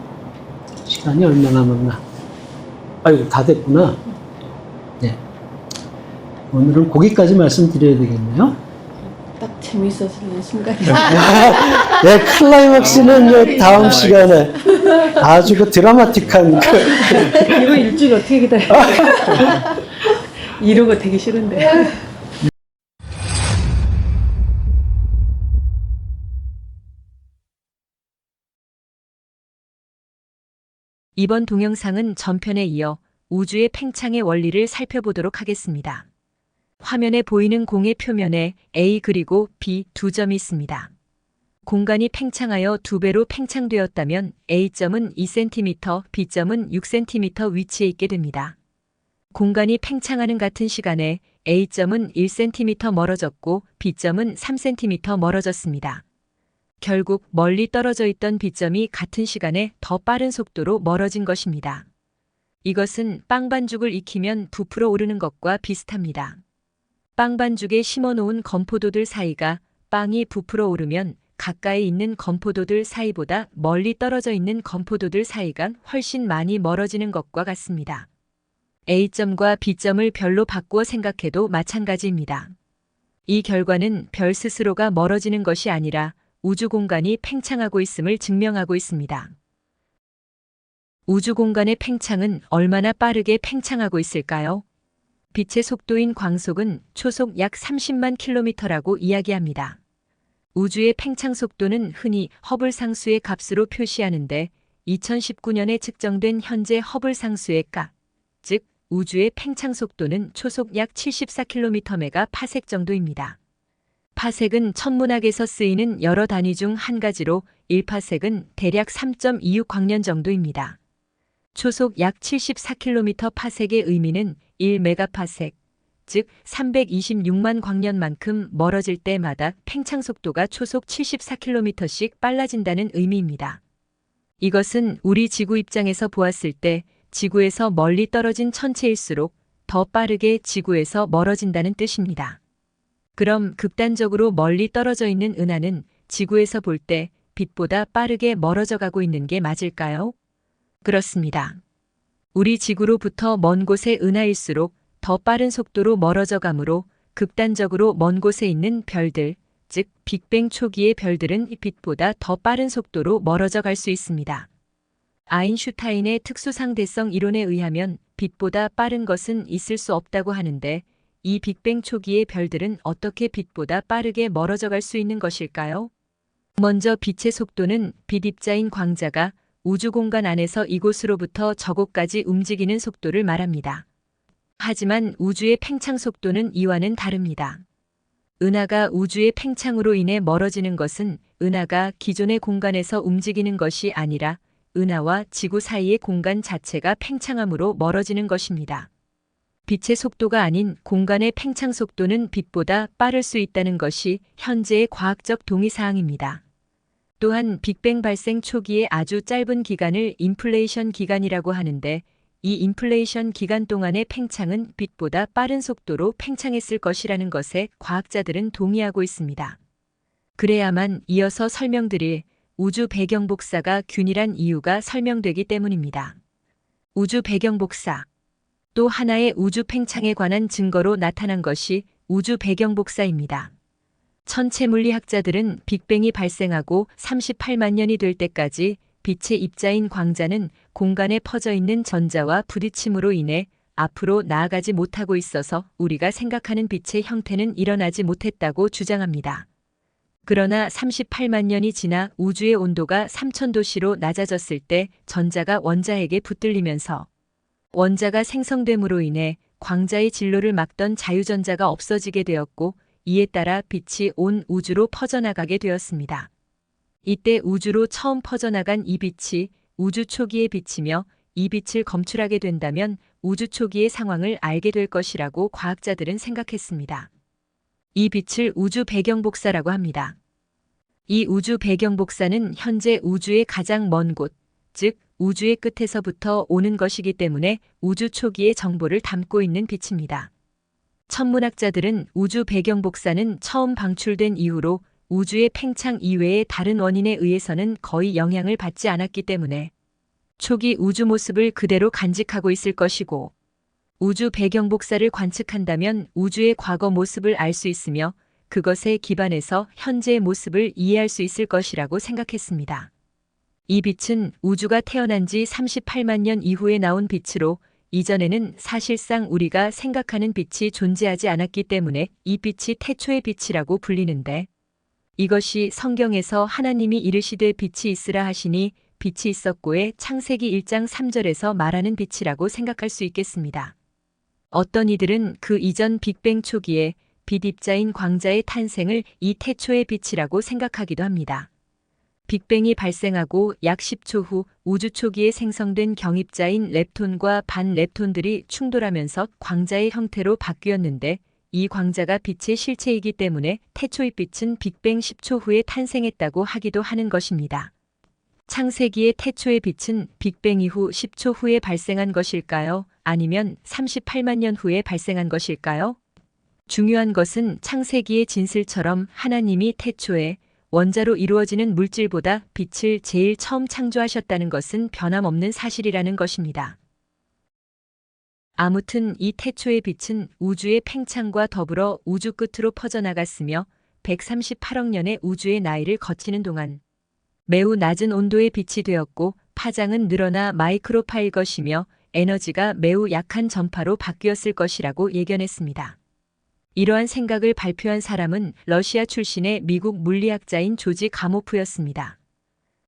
시간이 얼마 남았나? 아이고, 다 됐구나. 네. 오늘은 거기까지 말씀드려야 되겠네요. 딱 재밌어지는 순간이. 네, 클라이막스는 다음 시간에 아주 그 드라마틱한 이거 일주일 어떻게 기다려? 이런 거 되게 싫은데. 이번 동영상은 전편에 이어 우주의 팽창의 원리를 살펴보도록 하겠습니다. 화면에 보이는 공의 표면에 A 그리고 B 두 점이 있습니다. 공간이 팽창하여 2배로 팽창되었다면 A점은 2cm, B점은 6cm 위치해 있게 됩니다. 공간이 팽창하는 같은 시간에 A점은 1cm 멀어졌고 B점은 3cm 멀어졌습니다. 결국 멀리 떨어져 있던 B점이 같은 시간에 더 빠른 속도로 멀어진 것입니다. 이것은 빵 반죽을 익히면 부풀어 오르는 것과 비슷합니다. 빵 반죽에 심어놓은 건포도들 사이가 빵이 부풀어 오르면 가까이 있는 건포도들 사이보다 멀리 떨어져 있는 건포도들 사이가 훨씬 많이 멀어지는 것과 같습니다. A점과 B점을 별로 바꾸어 생각해도 마찬가지입니다. 이 결과는 별 스스로가 멀어지는 것이 아니라 우주 공간이 팽창하고 있음을 증명하고 있습니다. 우주 공간의 팽창은 얼마나 빠르게 팽창하고 있을까요? 빛의 속도인 광속은 초속 약 30만 킬로미터라고 이야기합니다. 우주의 팽창 속도는 흔히 허블 상수의 값으로 표시하는데 2019년에 측정된 현재 허블 상수의 값, 즉 우주의 팽창 속도는 초속 약 74km/s 파섹 정도입니다. 파섹은 천문학에서 쓰이는 여러 단위 중 한 가지로 1파섹은 대략 3.26 광년 정도입니다. 초속 약 74km/s의 의미는 1메가파섹, 즉 326만 광년만큼 멀어질 때마다 팽창 속도가 초속 74km씩 빨라진다는 의미입니다. 이것은 우리 지구 입장에서 보았을 때 지구에서 멀리 떨어진 천체일수록 더 빠르게 지구에서 멀어진다는 뜻입니다. 그럼 극단적으로 멀리 떨어져 있는 은하는 지구에서 볼 때 빛보다 빠르게 멀어져 가고 있는 게 맞을까요? 그렇습니다. 우리 지구로부터 먼 곳의 은하일수록 더 빠른 속도로 멀어져 가므로 극단적으로 먼 곳에 있는 별들, 즉 빅뱅 초기의 별들은 빛보다 더 빠른 속도로 멀어져 갈 수 있습니다. 아인슈타인의 특수상대성 이론에 의하면 빛보다 빠른 것은 있을 수 없다고 하는데 이 빅뱅 초기의 별들은 어떻게 빛보다 빠르게 멀어져 갈 수 있는 것일까요? 먼저 빛의 속도는 빛 입자인 광자가 우주 공간 안에서 이곳으로부터 저곳까지 움직이는 속도를 말합니다. 하지만 우주의 팽창 속도는 이와는 다릅니다. 은하가 우주의 팽창으로 인해 멀어지는 것은 은하가 기존의 공간에서 움직이는 것이 아니라 은하와 지구 사이의 공간 자체가 팽창함으로 멀어지는 것입니다. 빛의 속도가 아닌 공간의 팽창 속도는 빛보다 빠를 수 있다는 것이 현재의 과학적 동의사항입니다. 또한 빅뱅 발생 초기의 아주 짧은 기간을 인플레이션 기간이라고 하는데 이 인플레이션 기간 동안의 팽창은 빛보다 빠른 속도로 팽창했을 것이라는 것에 과학자들은 동의하고 있습니다. 그래야만 이어서 설명드릴 우주 배경 복사가 균일한 이유가 설명되기 때문입니다. 우주 배경 복사. 또 하나의 우주 팽창에 관한 증거로 나타난 것이 우주 배경 복사입니다. 천체 물리학자들은 빅뱅이 발생하고 38만 년이 될 때까지 빛의 입자인 광자는 공간에 퍼져 있는 전자와 부딪힘으로 인해 앞으로 나아가지 못하고 있어서 우리가 생각하는 빛의 형태는 일어나지 못했다고 주장합니다. 그러나 38만 년이 지나 우주의 온도가 3000도씨로 낮아졌을 때 전자가 원자에게 붙들리면서 원자가 생성됨으로 인해 광자의 진로를 막던 자유전자가 없어지게 되었고 이에 따라 빛이 온 우주로 퍼져나가게 되었습니다. 이때 우주로 처음 퍼져나간 이 빛이 우주 초기의 빛이며 이 빛을 검출하게 된다면 우주 초기의 상황을 알게 될 것이라고 과학자들은 생각했습니다. 이 빛을 우주 배경 복사라고 합니다. 이 우주 배경 복사는 현재 우주의 가장 먼 곳, 즉 우주의 끝에서부터 오는 것이기 때문에 우주 초기의 정보를 담고 있는 빛입니다. 천문학자들은 우주 배경 복사는 처음 방출된 이후로 우주의 팽창 이외의 다른 원인에 의해서는 거의 영향을 받지 않았기 때문에 초기 우주 모습을 그대로 간직하고 있을 것이고 우주 배경 복사를 관측한다면 우주의 과거 모습을 알 수 있으며 그것에 기반해서 현재의 모습을 이해할 수 있을 것이라고 생각했습니다. 이 빛은 우주가 태어난 지 38만 년 이후에 나온 빛으로 이전에는 사실상 우리가 생각하는 빛이 존재하지 않았기 때문에 이 빛이 태초의 빛이라고 불리는데 이것이 성경에서 하나님이 이르시되 빛이 있으라 하시니 빛이 있었고의 창세기 1장 3절에서 말하는 빛이라고 생각할 수 있겠습니다. 어떤 이들은 그 이전 빅뱅 초기에 빛 입자인 광자의 탄생을 이 태초의 빛이라고 생각하기도 합니다. 빅뱅이 발생하고 약 10초 후 우주 초기에 생성된 경입자인 렙톤과 반렙톤들이 충돌하면서 광자의 형태로 바뀌었는데 이 광자가 빛의 실체이기 때문에 태초의 빛은 빅뱅 10초 후에 탄생했다고 하기도 하는 것입니다. 창세기의 태초의 빛은 빅뱅 이후 10초 후에 발생한 것일까요? 아니면 38만 년 후에 발생한 것일까요? 중요한 것은 창세기의 진슬처럼 하나님이 태초에 원자로 이루어지는 물질보다 빛을 제일 처음 창조하셨다는 것은 변함없는 사실이라는 것입니다. 아무튼 이 태초의 빛은 우주의 팽창과 더불어 우주 끝으로 퍼져나갔으며 138억 년의 우주의 나이를 거치는 동안 매우 낮은 온도의 빛이 되었고 파장은 늘어나 마이크로파일 것이며 에너지가 매우 약한 전파로 바뀌었을 것이라고 예견했습니다. 이러한 생각을 발표한 사람은 러시아 출신의 미국 물리학자인 조지 가모프였습니다.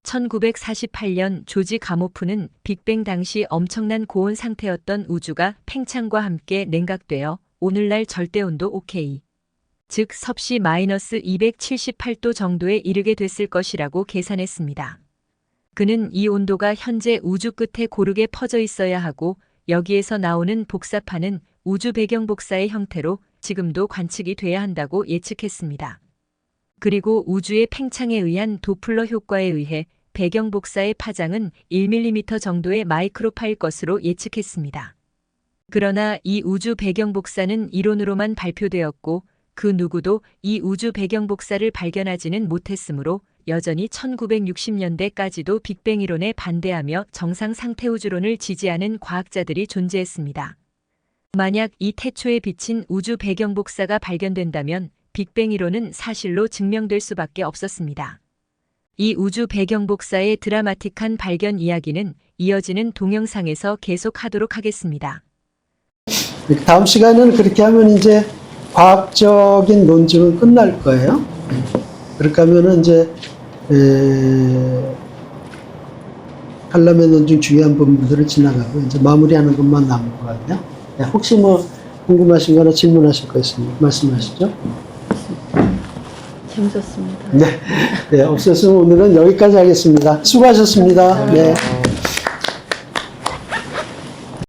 1948년 조지 가모프는 빅뱅 당시 엄청난 고온 상태였던 우주가 팽창과 함께 냉각되어 오늘날 절대온도 OK, 즉 섭씨 마이너스 278도 정도에 이르게 됐을 것이라고 계산했습니다. 그는 이 온도가 현재 우주 끝에 고르게 퍼져 있어야 하고 여기에서 나오는 복사판은 우주 배경 복사의 형태로 지금도 관측이 돼야 한다고 예측했습니다. 그리고 우주의 팽창에 의한 도플러 효과에 의해 배경 복사의 파장은 1mm 정도의 마이크로파일 것으로 예측했습니다. 그러나 이 우주 배경 복사는 이론으로만 발표되었고 그 누구도 이 우주 배경 복사를 발견하지는 못했으므로 여전히 1960년대까지도 빅뱅 이론에 반대하며 정상 상태 우주론을 지지하는 과학자들이 존재했습니다. 만약 이 태초에 비친 우주 배경 복사가 발견된다면 빅뱅 이론은 사실로 증명될 수밖에 없었습니다. 이 우주 배경 복사의 드라마틱한 발견 이야기는 이어지는 동영상에서 계속하도록 하겠습니다. 다음 시간에는 그렇게 하면 이제 과학적인 논증은 끝날 거예요. 그렇게 하면은 이제 칼럼의 논증 중요한 부분들을 지나가고 이제 마무리하는 것만 남은 것 같아요. 혹시 뭐 궁금하신 거나 질문하실 거 있으면 말씀하시죠. 재밌었습니다. 네, 없었으면 오늘은 여기까지 하겠습니다. 수고하셨습니다. 네.